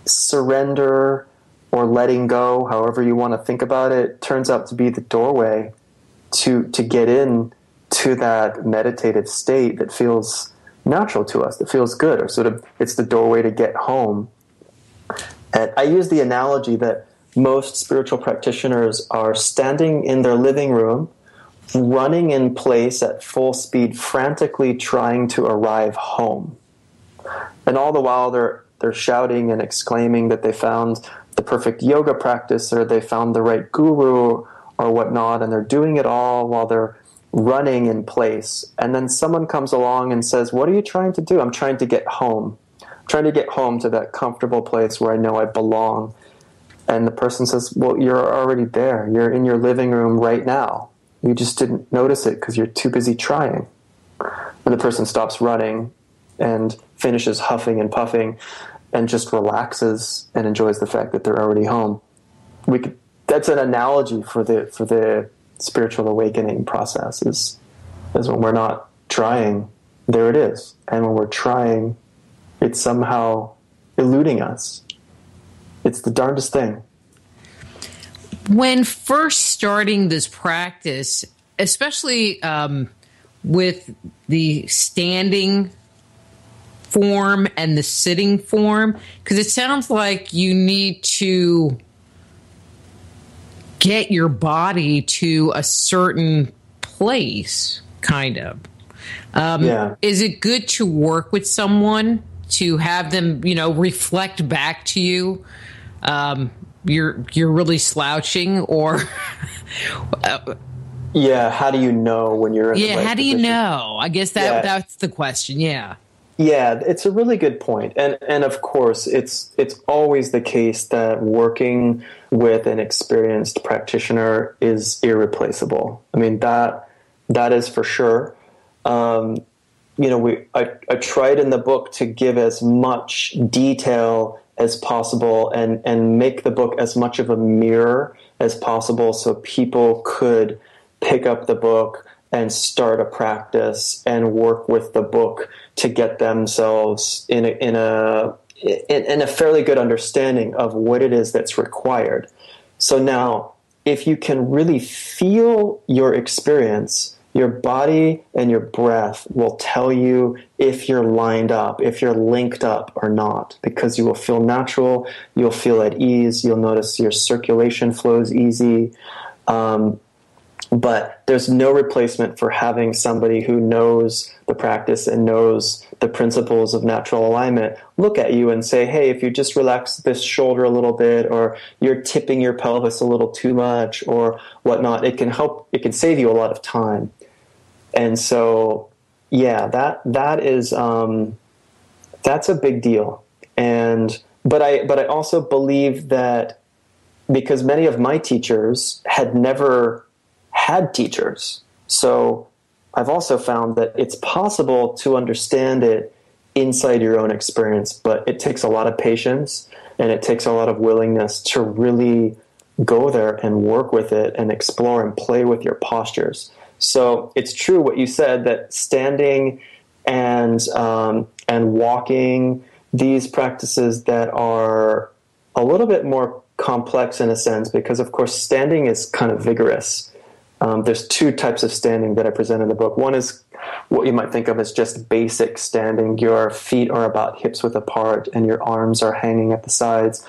S3: surrender or letting go, however you want to think about it, turns out to be the doorway to get in to that meditative state that feels natural to us, that feels good, or sort of it's the doorway to get home. And I use the analogy that most spiritual practitioners are standing in their living room, running in place at full speed, frantically trying to arrive home. And all the while they're shouting and exclaiming that they found the perfect yoga practice or they found the right guru or whatnot, and they're doing it all while they're running in place. And then someone comes along and says, "What are you trying to do?" "I'm trying to get home. I'm trying to get home to that comfortable place where I know I belong." And the person says, "Well, you're already there. You're in your living room right now. You just didn't notice it because you're too busy trying." And the person stops running and finishes huffing and puffing and just relaxes and enjoys the fact that they're already home. That's an analogy for the spiritual awakening process is when we're not trying, there it is. And when we're trying, it's somehow eluding us. It's the darndest thing.
S2: When first starting this practice, especially with the standing form and the sitting form, because it sounds like you need to get your body to a certain place, kind of. Is it good to work with someone to have them, reflect back to you? You're really slouching, or
S3: how do you know when you're in the right
S2: how do you
S3: position?
S2: know? I guess that's the question.
S3: Yeah, it's a really good point. And of course, it's always the case that working with an experienced practitioner is irreplaceable. I mean, that is for sure. I tried in the book to give as much detail as possible and make the book as much of a mirror as possible so people could pick up the book and start a practice and work with the book to get themselves in a fairly good understanding of what it is that's required. So now, if you can really feel your experience, your body and your breath will tell you if you're lined up, if you're linked up or not, because you will feel natural, you'll feel at ease, you'll notice your circulation flows easy. But there's no replacement for having somebody who knows the practice and knows the principles of natural alignment look at you and say, "Hey, if you just relax this shoulder a little bit, or you're tipping your pelvis a little too much or whatnot," it can help, it can save you a lot of time. And so, that is, that's a big deal. But I also believe that because many of my teachers had never had teachers. So I've also found that it's possible to understand it inside your own experience, but it takes a lot of patience and it takes a lot of willingness to really go there and work with it and explore and play with your postures. So it's true what you said, that standing and walking, these practices that are a little bit more complex in a sense, because of course standing is kind of vigorous. There's two types of standing that I present in the book. One is what you might think of as just basic standing. Your feet are about hips width apart and your arms are hanging at the sides.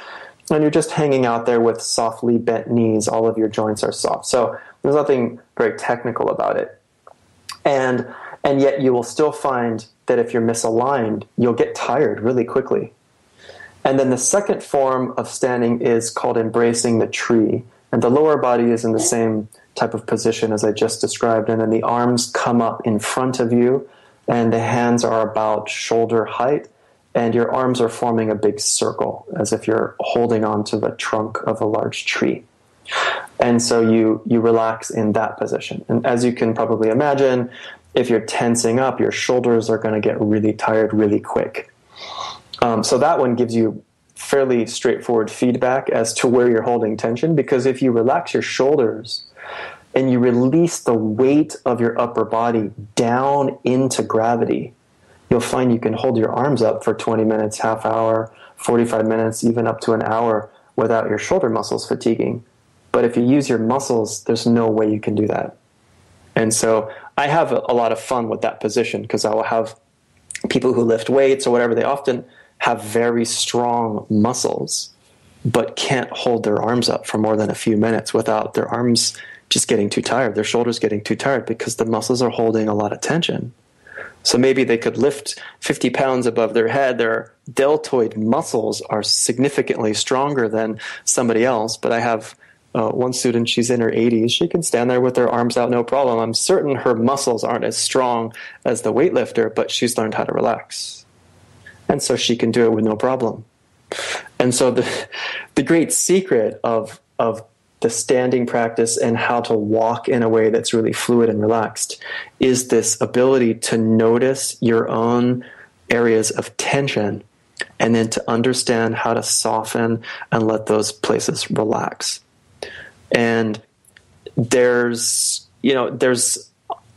S3: And you're just hanging out there with softly bent knees. All of your joints are soft. So there's nothing very technical about it. And yet you will still find that if you're misaligned, you'll get tired really quickly. And then the second form of standing is called embracing the tree. And the lower body is in the same type of position as I just described, and then the arms come up in front of you, and the hands are about shoulder height, and your arms are forming a big circle, as if you're holding onto the trunk of a large tree. And so you relax in that position. And as you can probably imagine, if you're tensing up, your shoulders are going to get really tired really quick. So that one gives you fairly straightforward feedback as to where you're holding tension, because if you relax your shoulders and you release the weight of your upper body down into gravity, you'll find you can hold your arms up for 20 minutes, half hour, 45 minutes, even up to an hour without your shoulder muscles fatiguing. But if you use your muscles, there's no way you can do that. And so I have a lot of fun with that position, because I will have people who lift weights or whatever, they often have very strong muscles, but can't hold their arms up for more than a few minutes without their arms just getting too tired, their shoulders getting too tired, because the muscles are holding a lot of tension. So maybe they could lift 50 pounds above their head. Their deltoid muscles are significantly stronger than somebody else. But I have one student, she's in her 80s. She can stand there with her arms out, no problem. I'm certain her muscles aren't as strong as the weightlifter, but she's learned how to relax. And so she can do it with no problem. And so the great secret of the standing practice and how to walk in a way that's really fluid and relaxed is this ability to notice your own areas of tension and then to understand how to soften and let those places relax. And there's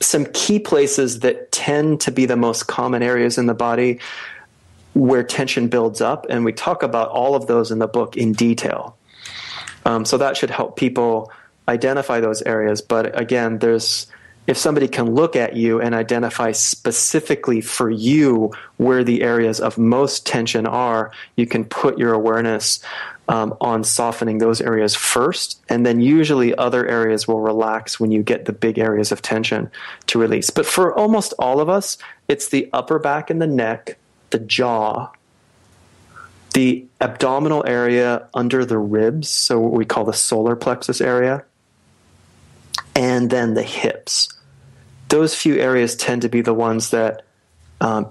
S3: some key places that tend to be the most common areas in the body where tension builds up, and we talk about all of those in the book in detail. So that should help people identify those areas. But again, if somebody can look at you and identify specifically for you where the areas of most tension are, you can put your awareness on softening those areas first, and then usually other areas will relax when you get the big areas of tension to release. But for almost all of us, it's the upper back and the neck, the jaw, the abdominal area under the ribs, so what we call the solar plexus area, and then the hips. Those few areas tend to be the ones that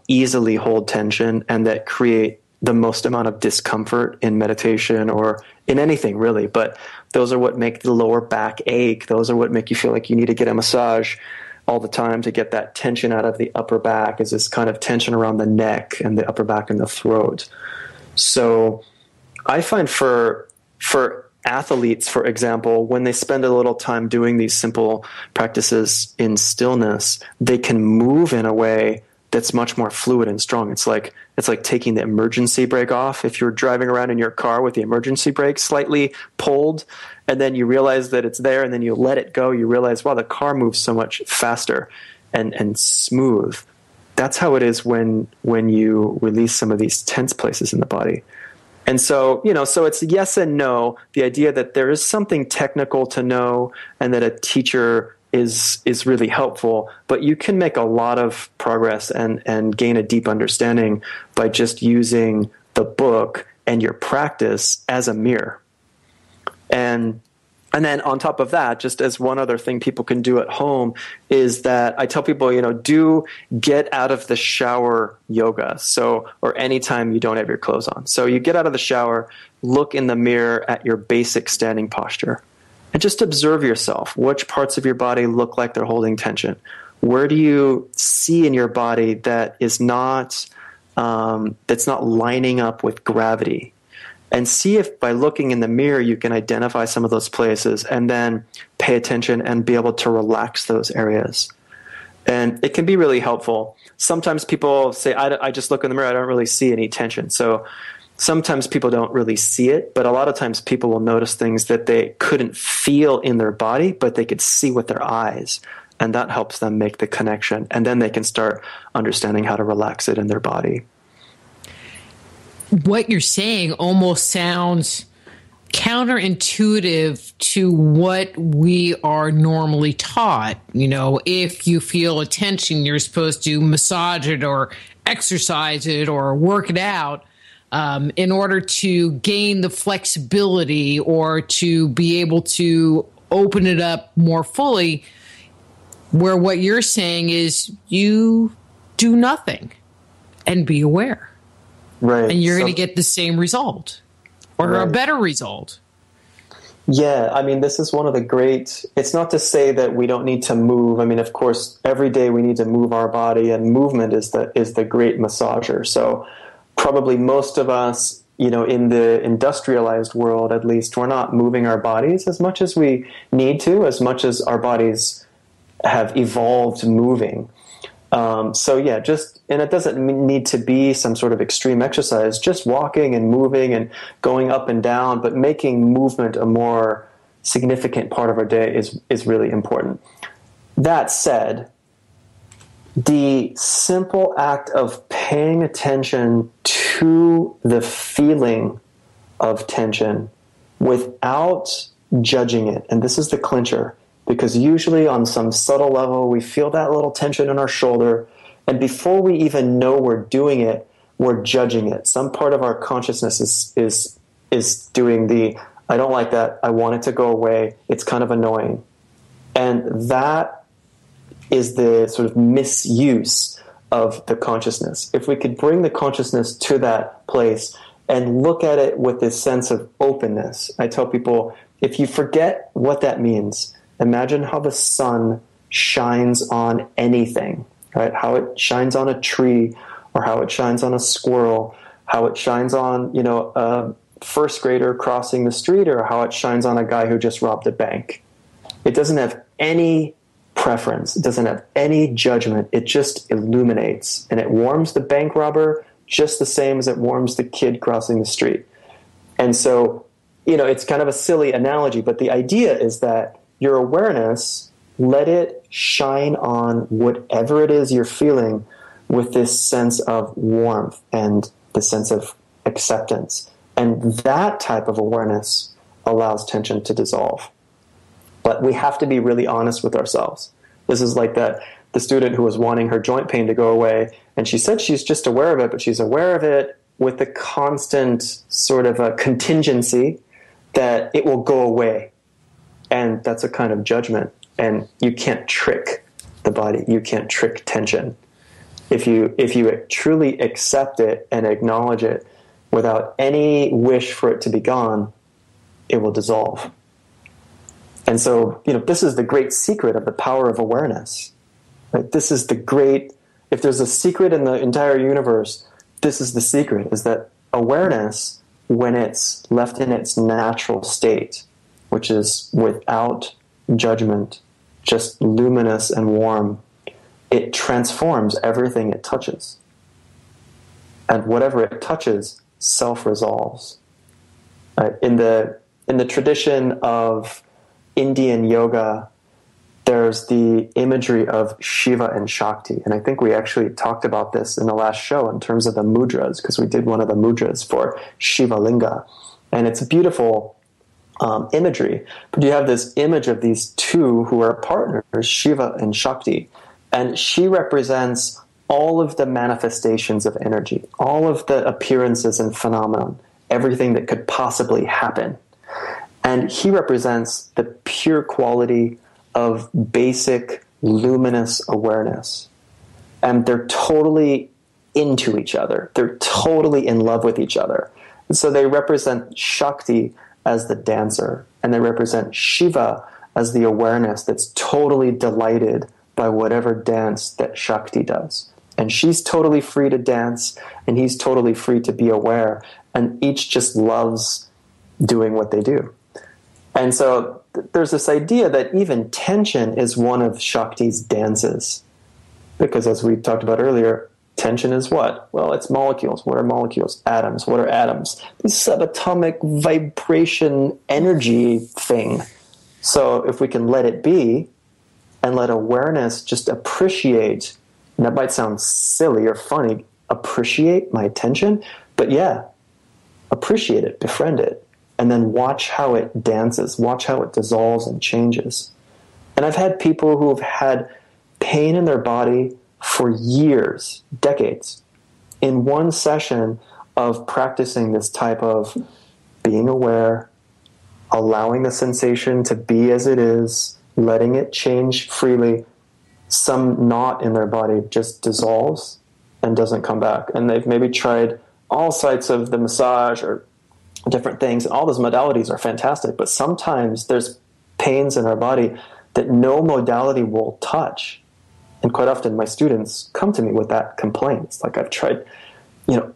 S3: easily hold tension and that create the most amount of discomfort in meditation or in anything really. But those are what make the lower back ache. Those are what make you feel like you need to get a massage all the time to get that tension out of the upper back, is this kind of tension around the neck and the upper back and the throat. So I find for athletes, for example, when they spend a little time doing these simple practices in stillness, they can move in a way that's much more fluid and strong. It's like taking the emergency brake off. If you're driving around in your car with the emergency brake slightly pulled, and then you realize that it's there, and then you let it go, you realize, wow, the car moves so much faster and smooth. That's how it is when you release some of these tense places in the body. And so, so it's yes and no. The idea that there is something technical to know and that a teacher is really helpful, but you can make a lot of progress and gain a deep understanding by just using the book and your practice as a mirror. And then on top of that, just as one other thing people can do at home is that I tell people, do get out of the shower yoga. So, or anytime you don't have your clothes on. So you get out of the shower, look in the mirror at your basic standing posture, and just observe yourself. Which parts of your body look like they're holding tension? Where do you see in your body that is not, that's not lining up with gravity? And see if by looking in the mirror you can identify some of those places and then pay attention and be able to relax those areas. And it can be really helpful. Sometimes people say, I just look in the mirror, I don't really see any tension. So sometimes people don't really see it, but a lot of times people will notice things that they couldn't feel in their body, but they could see with their eyes. And that helps them make the connection. And then they can start understanding how to relax it in their body.
S2: What you're saying almost sounds counterintuitive to what we are normally taught. If you feel a tension, you're supposed to massage it or exercise it or work it out in order to gain the flexibility or to be able to open it up more fully, where what you're saying is you do nothing and be aware.
S3: Right.
S2: And you're going to get the same result or a better result.
S3: Yeah. I mean, this is one of the great, it's not to say that we don't need to move. I mean, of course, every day we need to move our body, and movement is the great massager. So probably most of us, in the industrialized world, at least, we're not moving our bodies as much as we need to, as much as our bodies have evolved moving. So yeah, and it doesn't need to be some sort of extreme exercise, just walking and moving and going up and down, but making movement a more significant part of our day is really important. That said, the simple act of paying attention to the feeling of tension without judging it, and this is the clincher, because usually on some subtle level we feel that little tension in our shoulder, and before we even know we're doing it, we're judging it. Some part of our consciousness is doing the, I don't like that, I want it to go away, it's kind of annoying. And that is the sort of misuse of the consciousness. If we could bring the consciousness to that place and look at it with this sense of openness, I tell people, if you forget what that means, imagine how the sun shines on anything, right? How it shines on a tree, or how it shines on a squirrel, how it shines on, a first grader crossing the street, or how it shines on a guy who just robbed a bank. It doesn't have any preference. It doesn't have any judgment. It just illuminates, and it warms the bank robber just the same as it warms the kid crossing the street. And so, it's kind of a silly analogy, but the idea is that your awareness, let it shine on whatever it is you're feeling with this sense of warmth and the sense of acceptance. And that type of awareness allows tension to dissolve. But we have to be really honest with ourselves. This is like the student who was wanting her joint pain to go away, and she said she's just aware of it, but she's aware of it with the constant sort of a contingency that it will go away. And that's a kind of judgment. And you can't trick the body. You can't trick tension. If you truly accept it and acknowledge it without any wish for it to be gone, it will dissolve. And so, this is the great secret of the power of awareness. Right? This is if there's a secret in the entire universe, this is the secret, is that awareness, when it's left in its natural state, which is without judgment, just luminous and warm, it transforms everything it touches. And whatever it touches self-resolves. In the tradition of Indian yoga, there's the imagery of Shiva and Shakti. And I think we actually talked about this in the last show in terms of the mudras, because we did one of the mudras for Shiva Linga. And it's beautiful imagery. But you have this image of these two who are partners, Shiva and Shakti. And she represents all of the manifestations of energy, all of the appearances and phenomenon, everything that could possibly happen. And he represents the pure quality of basic luminous awareness. And they're totally into each other. They're totally in love with each other. And so they represent Shakti as the dancer, and they represent Shiva as the awareness that's totally delighted by whatever dance that Shakti does. And she's totally free to dance, and he's totally free to be aware, and each just loves doing what they do. And so there's this idea that even tension is one of Shakti's dances. Because as we talked about earlier, tension is what? Well, it's molecules. What are molecules? Atoms. What are atoms? This subatomic vibration energy thing. So if we can let it be and let awareness just appreciate, and that might sound silly or funny, appreciate my tension, but yeah, appreciate it, befriend it. And then watch how it dances, watch how it dissolves and changes. And I've had people who have had pain in their body for years, decades, in one session of practicing this type of being aware, allowing the sensation to be as it is, letting it change freely. Some knot in their body just dissolves and doesn't come back. And they've maybe tried all sides of the massage or different things. All those modalities are fantastic, but sometimes there's pains in our body that no modality will touch. And quite often my students come to me with that complaint. It's like, I've tried,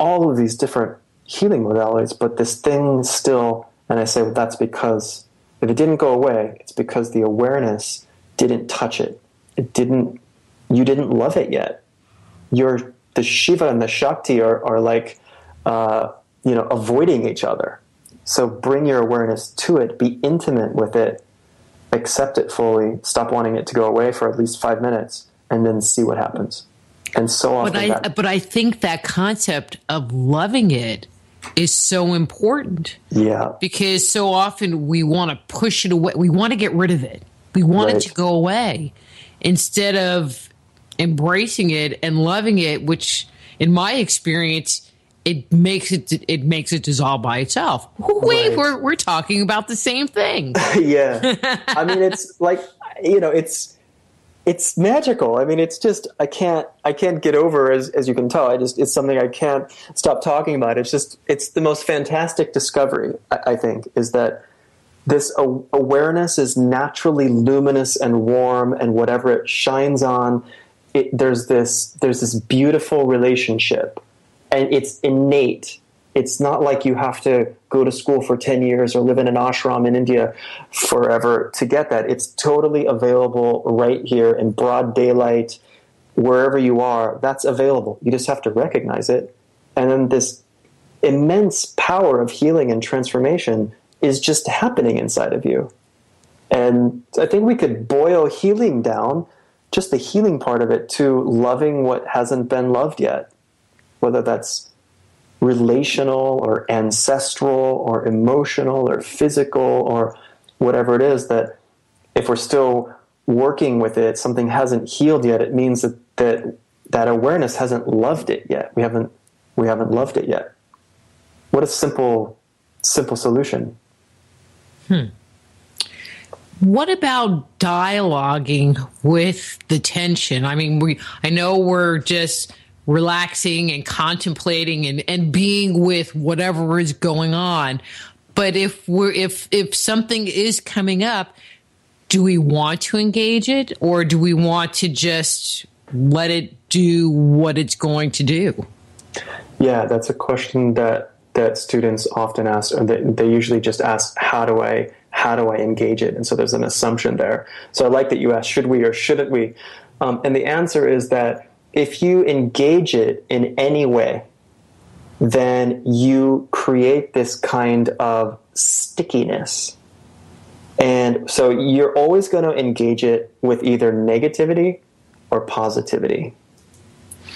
S3: all of these different healing modalities, but this thing still, and I say, well, that's because if it didn't go away, it's because the awareness didn't touch it. You didn't love it yet. the Shiva and the Shakti are like, avoiding each other. So bring your awareness to it, be intimate with it, accept it fully, stop wanting it to go away for at least 5 minutes, and then see what happens. And so often
S2: but I think that concept of loving it is so important.
S3: Yeah.
S2: Because so often we want to push it away. We want to get rid of it. We want it to go away instead of embracing it and loving it, which in my experience, it makes it dissolve by itself. Wait, we're talking about the same thing.
S3: Yeah. I mean, it's like, it's magical. I mean, it's just, I can't get over, as you can tell. It's something I can't stop talking about. It's the most fantastic discovery, I think, is that this awareness is naturally luminous and warm, and whatever it shines on, there's this beautiful relationship. And it's innate. It's not like you have to go to school for 10 years or live in an ashram in India forever to get that. It's totally available right here in broad daylight, wherever you are. That's available. You just have to recognize it. And then this immense power of healing and transformation is just happening inside of you. And I think we could boil healing down, just the healing part of it, to loving what hasn't been loved yet. Whether that's relational or ancestral or emotional or physical or whatever it is, that if we're still working with it, something hasn't healed yet, it means that awareness hasn't loved it yet. We haven't loved it yet. What a simple solution.
S2: What about dialoguing with the tension? I mean, I know we're just relaxing and contemplating and being with whatever is going on. But if something is coming up, do we want to engage it, or do we want to just let it do what it's going to do?
S3: Yeah, that's a question that students often ask, or they usually just ask, how do I engage it? And so there's an assumption there. So I like that you asked, should we or shouldn't we? And the answer is that if you engage it in any way, then you create this kind of stickiness. And so you're always going to engage it with either negativity or positivity.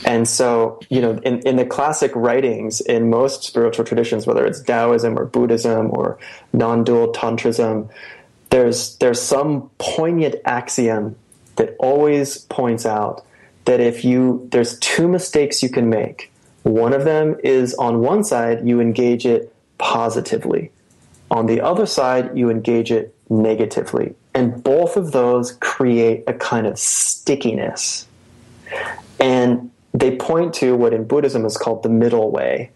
S3: And so, in the classic writings in most spiritual traditions, whether it's Taoism or Buddhism or non-dual Tantrism, there's some poignant axiom that always points out that there's two mistakes you can make. One of them is, on one side, you engage it positively. On the other side, you engage it negatively. And both of those create a kind of stickiness. And they point to what in Buddhism is called the middle way,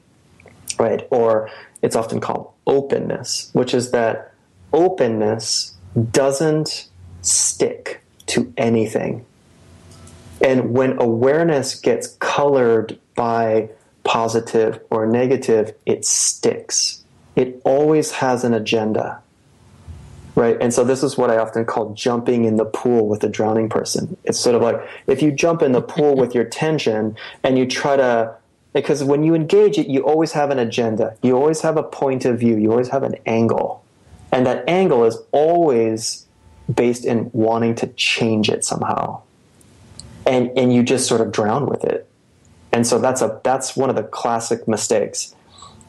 S3: right? Or it's often called openness, which is that openness doesn't stick to anything. And when awareness gets colored by positive or negative, it sticks. It always has an agenda, right? And so this is what I often call jumping in the pool with a drowning person. It's sort of like if you jump in the pool with your tension and you try to, because when you engage it, you always have an agenda. You always have a point of view. You always have an angle. And that angle is always based in wanting to change it somehow. And you just sort of drown with it. And so that's one of the classic mistakes.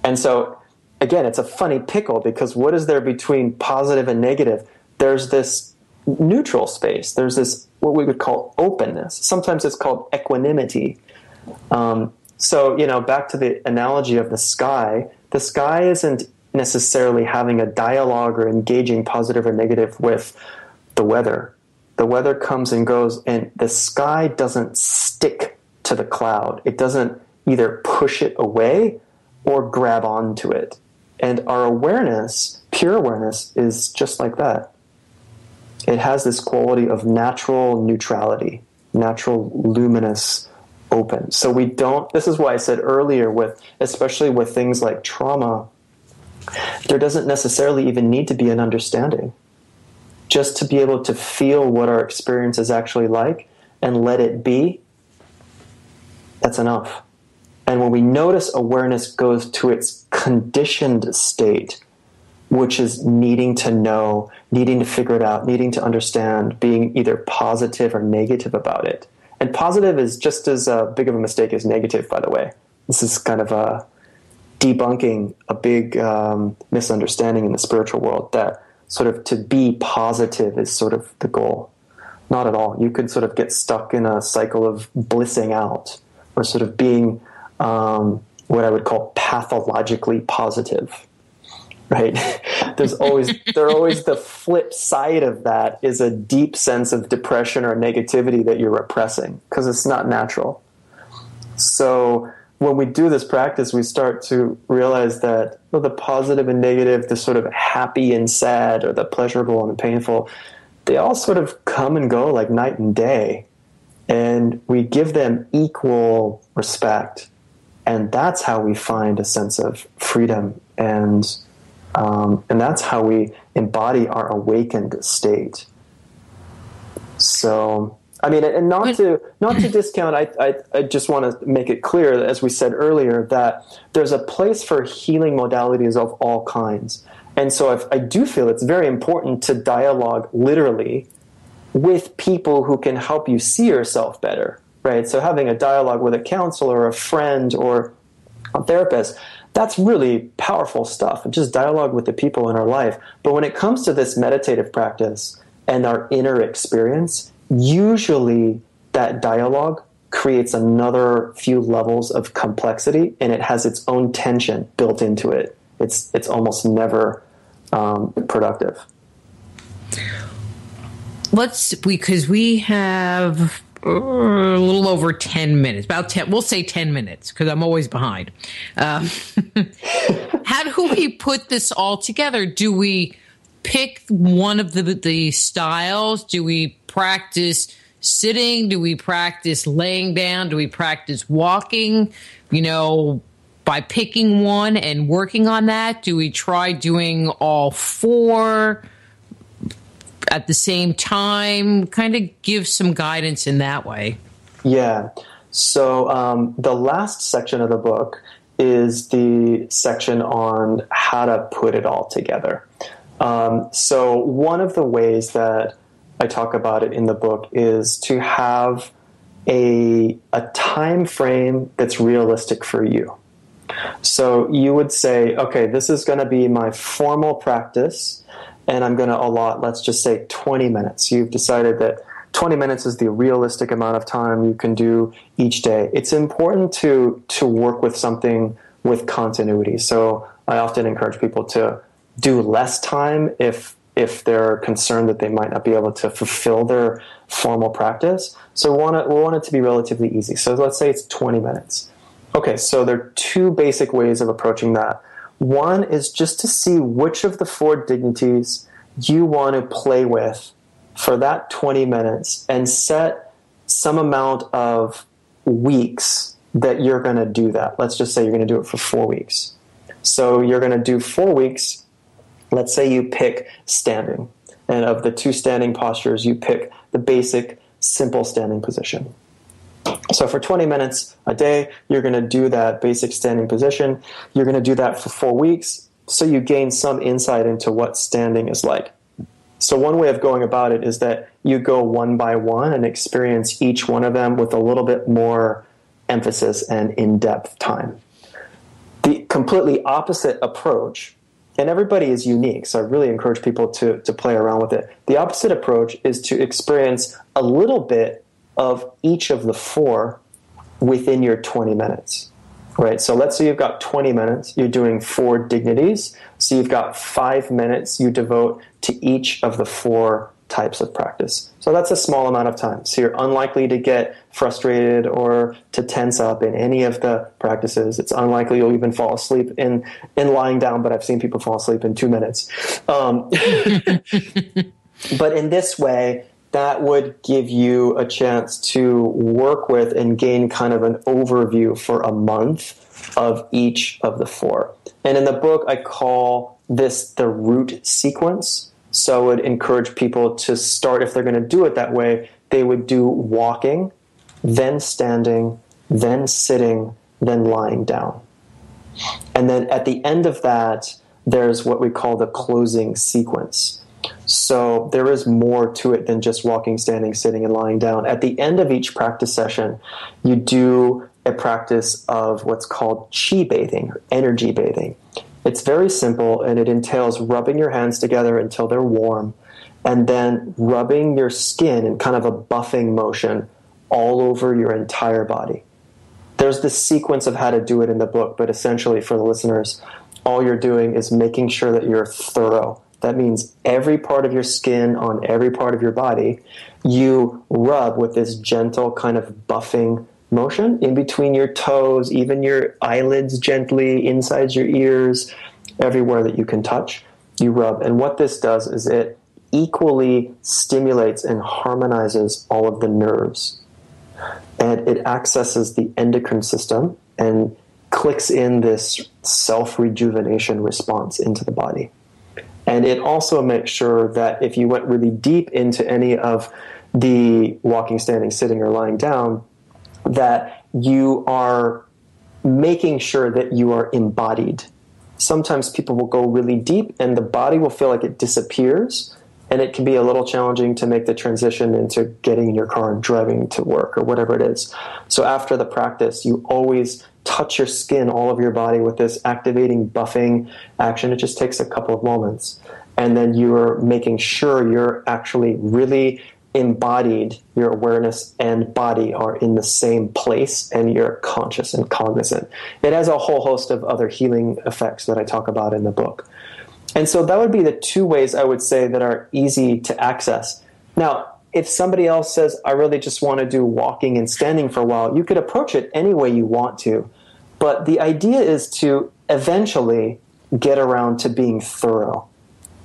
S3: And so, again, it's a funny pickle, because what is there between positive and negative? There's this neutral space. There's this, what we would call openness. Sometimes it's called equanimity. So, back to the analogy of the sky isn't necessarily having a dialogue or engaging positive or negative with the weather. The weather comes and goes, and the sky doesn't stick to the cloud. It doesn't either push it away or grab onto it. And our awareness, pure awareness, is just like that. It has this quality of natural neutrality, natural luminous open. So this is why I said earlier, especially with things like trauma, there doesn't necessarily even need to be an understanding. Just to be able to feel what our experience is actually like and let it be, That's enough. And when we notice awareness goes to its conditioned state, which is needing to know, needing to figure it out, needing to understand, being either positive or negative about it. And positive is just as big of a mistake as negative, by the way. This is kind of debunking a big misunderstanding in the spiritual world, that sort of to be positive is sort of the goal. Not at all. You could sort of get stuck in a cycle of blissing out, or sort of being what I would call pathologically positive. Right? There are always the flip side of that is a deep sense of depression or negativity that you're repressing, because it's not natural. So when we do this practice, we start to realize that the positive and negative, the sort of happy and sad, or the pleasurable and the painful, they all sort of come and go like night and day. And we give them equal respect. And that's how we find a sense of freedom, and that's how we embody our awakened state. So, I mean, and not to discount, I just want to make it clear, as we said earlier, that there's a place for healing modalities of all kinds. And so I do feel it's very important to dialogue literally with people who can help you see yourself better, right? So having a dialogue with a counselor or a friend or a therapist, that's really powerful stuff. And just dialogue with the people in our life. But when it comes to this meditative practice and our inner experience, usually that dialogue creates another few levels of complexity, and it has its own tension built into it. It's almost never productive.
S2: Because we have a little over 10 minutes, about 10, we'll say 10 minutes, because I'm always behind. How do we put this all together? Do we pick one of the styles? Do we practice sitting? Do we practice laying down? Do we practice walking? By picking one and working on that? Do we try doing all four at the same time? Kind of give some guidance in that way.
S3: Yeah. So the last section of the book is the section on how to put it all together. So one of the ways that I talk about it in the book is to have a time frame that's realistic for you. So you would say, okay, this is going to be my formal practice, and I'm going to allot, let's just say 20 minutes. You've decided that 20 minutes is the realistic amount of time you can do each day. It's important to work with something with continuity. So I often encourage people to do less time if they're concerned that they might not be able to fulfill their formal practice. So we want it to be relatively easy. So let's say it's 20 minutes. Okay, so there are two basic ways of approaching that. One is just to see which of the four dignities you want to play with for that 20 minutes and set some amount of weeks that you're going to do that. Let's just say you're going to do it for 4 weeks. So you're going to do 4 weeks. Let's say you pick standing. And of the two standing postures, you pick the basic, simple standing position. So for 20 minutes a day, you're going to do that basic standing position. You're going to do that for 4 weeks, so you gain some insight into what standing is like. So one way of going about it is that you go one by one and experience each one of them with a little bit more emphasis and in-depth time. The completely opposite approach, and everybody is unique, so I really encourage people to play around with it. The opposite approach is to experience a little bit of each of the four within your 20 minutes, right? So let's say you've got 20 minutes, you're doing 4 dignities, so you've got 5 minutes you devote to each of the 4 types of practice. So that's a small amount of time. So you're unlikely to get frustrated or to tense up in any of the practices. It's unlikely you'll even fall asleep in lying down, but I've seen people fall asleep in 2 minutes. But in this way, that would give you a chance to work with and gain kind of an overview for a month of each of the 4. And in the book, I call this the root sequence. So I would encourage people to start, if they're going to do it that way, they would do walking, then standing, then sitting, then lying down. And then at the end of that, there's what we call the closing sequence. So there is more to it than just walking, standing, sitting, and lying down. At the end of each practice session, you do a practice of what's called chi bathing, or energy bathing. It's very simple, and it entails rubbing your hands together until they're warm, and then rubbing your skin in kind of a buffing motion all over your entire body. There's this sequence of how to do it in the book, but essentially for the listeners, all you're doing is making sure that you're thorough. That means every part of your skin on every part of your body, you rub with this gentle kind of buffing motion in between your toes, even your eyelids gently, inside your ears, everywhere that you can touch, you rub. And what this does is it equally stimulates and harmonizes all of the nerves. And it accesses the endocrine system and clicks in this self-rejuvenation response into the body. And it also makes sure that if you went really deep into any of the walking, standing, sitting, or lying down, that you are making sure that you are embodied. Sometimes people will go really deep and the body will feel like it disappears, and it can be a little challenging to make the transition into getting in your car and driving to work or whatever it is. So after the practice, you always touch your skin, all of your body, with this activating, buffing action. It just takes a couple of moments. And then you're making sure you're actually really embodied, your awareness and body are in the same place, and you're conscious and cognizant. It has a whole host of other healing effects that I talk about in the book. And so that would be the two ways I would say that are easy to access. Now, if somebody else says, I really just want to do walking and standing for a while, you could approach it any way you want to. But the idea is to eventually get around to being thorough,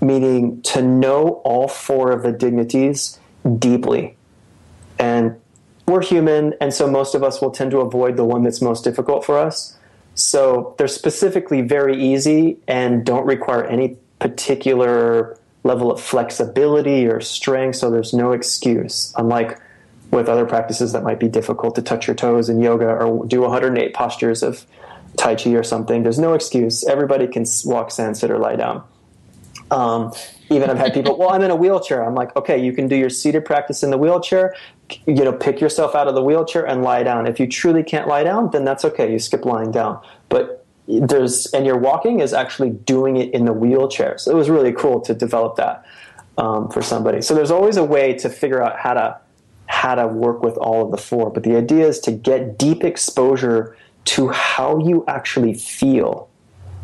S3: meaning to know all four of the dignities deeply. And we're human, and so most of us will tend to avoid the one that's most difficult for us. So they're specifically very easy and don't require any particular level of flexibility or strength, so there's no excuse, unlike with other practices that might be difficult to touch your toes in yoga or do 108 postures of Tai Chi or something. There's no excuse. Everybody can walk, stand, sit, or lie down. Even I've had people, well, I'm in a wheelchair. I'm like, okay, you can do your seated practice in the wheelchair, pick yourself out of the wheelchair and lie down. If you truly can't lie down, then that's okay. You skip lying down. But and your walking is actually doing it in the wheelchair. So it was really cool to develop that for somebody. So there's always a way to figure out how to work with all of the four. But the idea is to get deep exposure to how you actually feel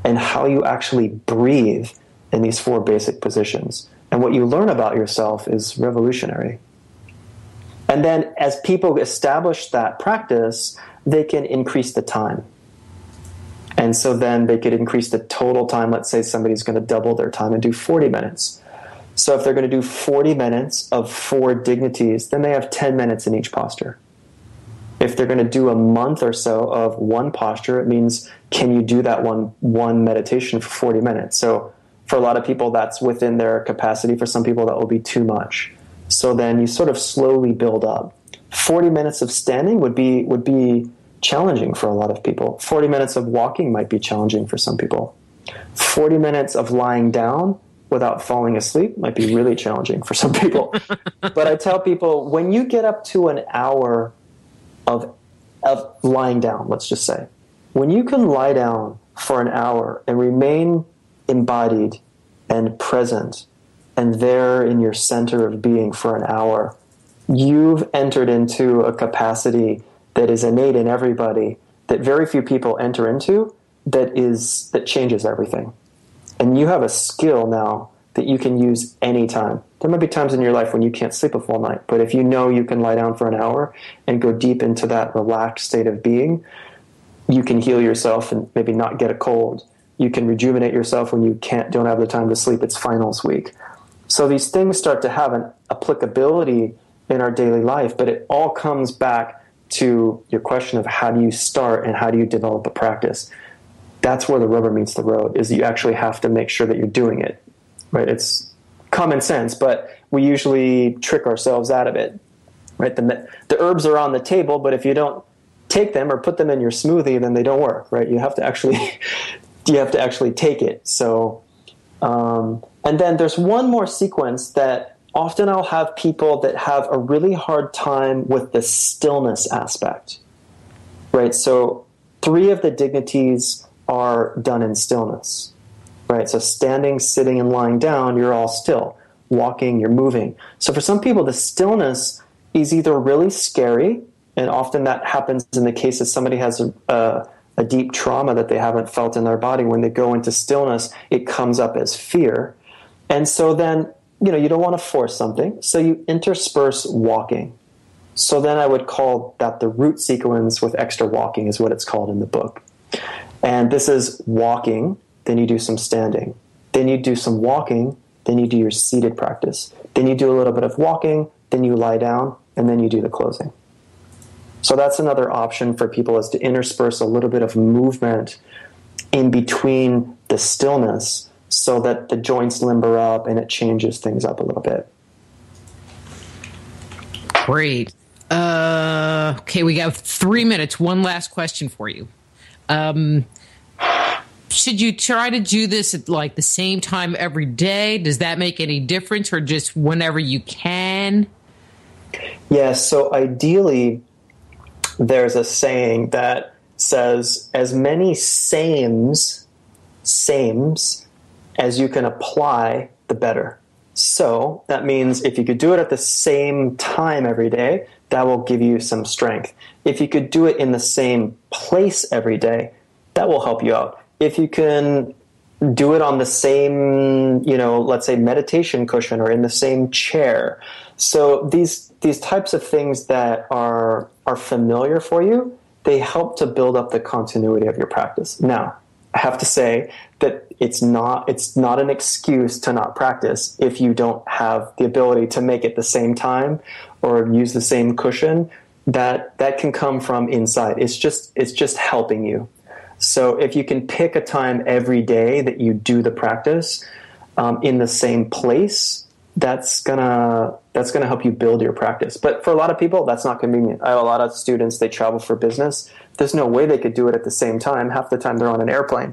S3: and how you actually breathe in these four basic positions. And what you learn about yourself is revolutionary. And then as people establish that practice, they can increase the time. And so then they could increase the total time. Let's say somebody's going to double their time and do 40 minutes. So if they're going to do 40 minutes of four dignities, then they have 10 minutes in each posture. If they're going to do a month or so of one posture, it means, can you do that one meditation for 40 minutes? So for a lot of people, that's within their capacity. For some people, that will be too much. So then you sort of slowly build up. 40 minutes of standing would be challenging for a lot of people. 40 minutes of walking might be challenging for some people. 40 minutes of lying down without falling asleep might be really challenging for some people. But I tell people, when you get up to an hour of lying down, let's just say, when you can lie down for an hour and remain embodied and present and there in your center of being for an hour, you've entered into a capacity that is innate in everybody, that very few people enter into, that changes everything. And you have a skill now that you can use anytime. There might be times in your life when you can't sleep a full night, but if you know you can lie down for an hour and go deep into that relaxed state of being, you can heal yourself and maybe not get a cold. You can rejuvenate yourself when you don't have the time to sleep. It's finals week. So these things start to have an applicability in our daily life, but it all comes back to your question of how do you start and how do you develop a practice. That's where the rubber meets the road, is you actually have to make sure that you're doing it, right? It's common sense, but we usually trick ourselves out of it, right? The herbs are on the table, but if you don't take them or put them in your smoothie, then they don't work, right? You have to actually take it. So, and then there's one more sequence that often I'll have people that have a really hard time with the stillness aspect, right? So 3 of the dignities are done in stillness, right? So standing, sitting, and lying down, you're all still. Walking, you're moving. So for some people, the stillness is either really scary, and often that happens in the case that somebody has a deep trauma that they haven't felt in their body. When they go into stillness, it comes up as fear. And so then, you don't want to force something, so you intersperse walking. So then I would call that the root sequence with extra walking is what it's called in the book. And this is walking, then you do some standing. Then you do some walking, then you do your seated practice. Then you do a little bit of walking, then you lie down, and then you do the closing. So that's another option for people, is to intersperse a little bit of movement in between the stillness so that the joints limber up and it changes things up a little bit.
S2: Great. Okay, we got 3 minutes. One last question for you. Should you try to do this at like the same time every day? Does that make any difference, or just whenever you can?
S3: Yeah, so ideally, there's a saying that says as many sames as you can apply, the better. So that means if you could do it at the same time every day, that will give you some strength. If you could do it in the same place every day, that will help you out. If you can do it on the same, let's say meditation cushion or in the same chair. So these types of things that are familiar for you, they help to build up the continuity of your practice. Now, I have to say that it's not an excuse to not practice if you don't have the ability to make it the same time or use the same cushion. That can come from inside. It's just helping you. So if you can pick a time every day that you do the practice in the same place, that's gonna help you build your practice. But for a lot of people, that's not convenient. I have a lot of students, they travel for business. There's no way they could do it at the same time. Half the time they're on an airplane.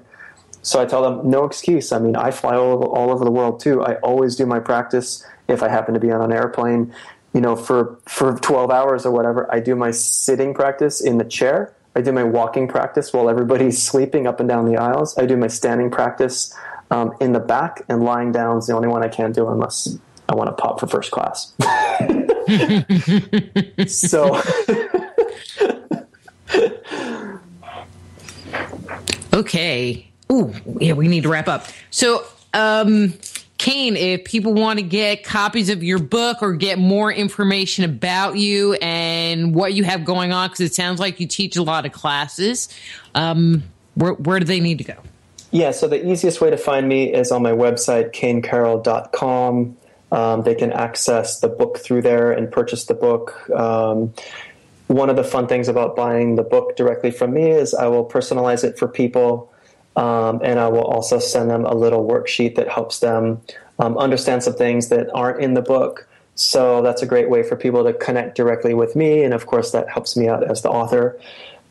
S3: So I tell them, no excuse. I mean, I fly all over the world too. I always do my practice if I happen to be on an airplane, for 12 hours or whatever. I do my sitting practice in the chair. I do my walking practice while everybody's sleeping up and down the aisles. I do my standing practice in the back, and lying down is the only one I can't do unless I want to pop for first class. So,
S2: okay. Ooh, yeah, we need to wrap up. So, Cain, if people want to get copies of your book or get more information about you and what you have going on, because it sounds like you teach a lot of classes, where do they need to go?
S3: Yeah, so the easiest way to find me is on my website, caincarroll.com. They can access the book through there and purchase the book. One of the fun things about buying the book directly from me is I will personalize it for people. And I will also send them a little worksheet that helps them understand some things that aren't in the book. So that's a great way for people to connect directly with me. And of course, that helps me out as the author.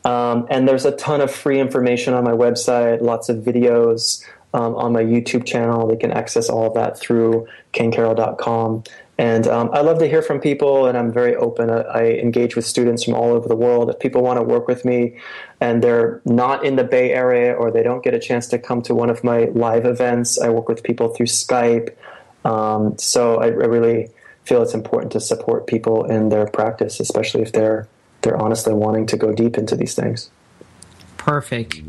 S3: And there's a ton of free information on my website, lots of videos on my YouTube channel. They can access all of that through caincarroll.com. And I love to hear from people, and I'm very open. I engage with students from all over the world. If people want to work with me and they're not in the Bay Area or they don't get a chance to come to one of my live events, I work with people through Skype. So I really feel it's important to support people in their practice, especially if they're honestly wanting to go deep into these things.
S2: Perfect.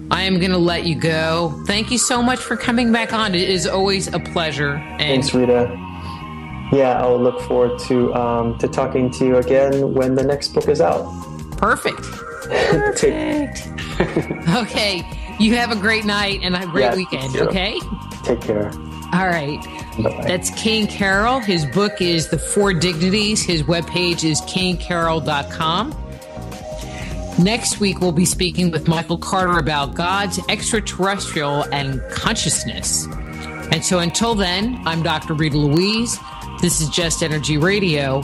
S2: I am going to let you go. Thank you so much for coming back on. It is always a pleasure.
S3: Thanks, Rita. Yeah, I'll look forward to talking to you again when the next book is out.
S2: Perfect. Okay. You have a great night and a great weekend, okay?
S3: Take care.
S2: All right.
S3: Bye-bye.
S2: That's Cain Carroll. His book is The Four Dignities. His webpage is caincarroll.com. Next week, we'll be speaking with Michael Carter about God's extraterrestrial and consciousness. And so until then, I'm Dr. Rita Louise. This is Just Energy Radio.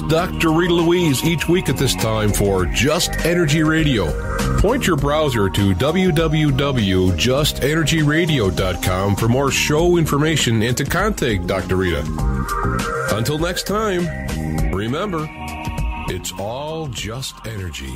S1: Dr. Rita Louise each week at this time for Just Energy Radio. Point your browser to www.justenergyradio.com for more show information and to contact Dr. Rita. Until next time, remember, it's all just energy.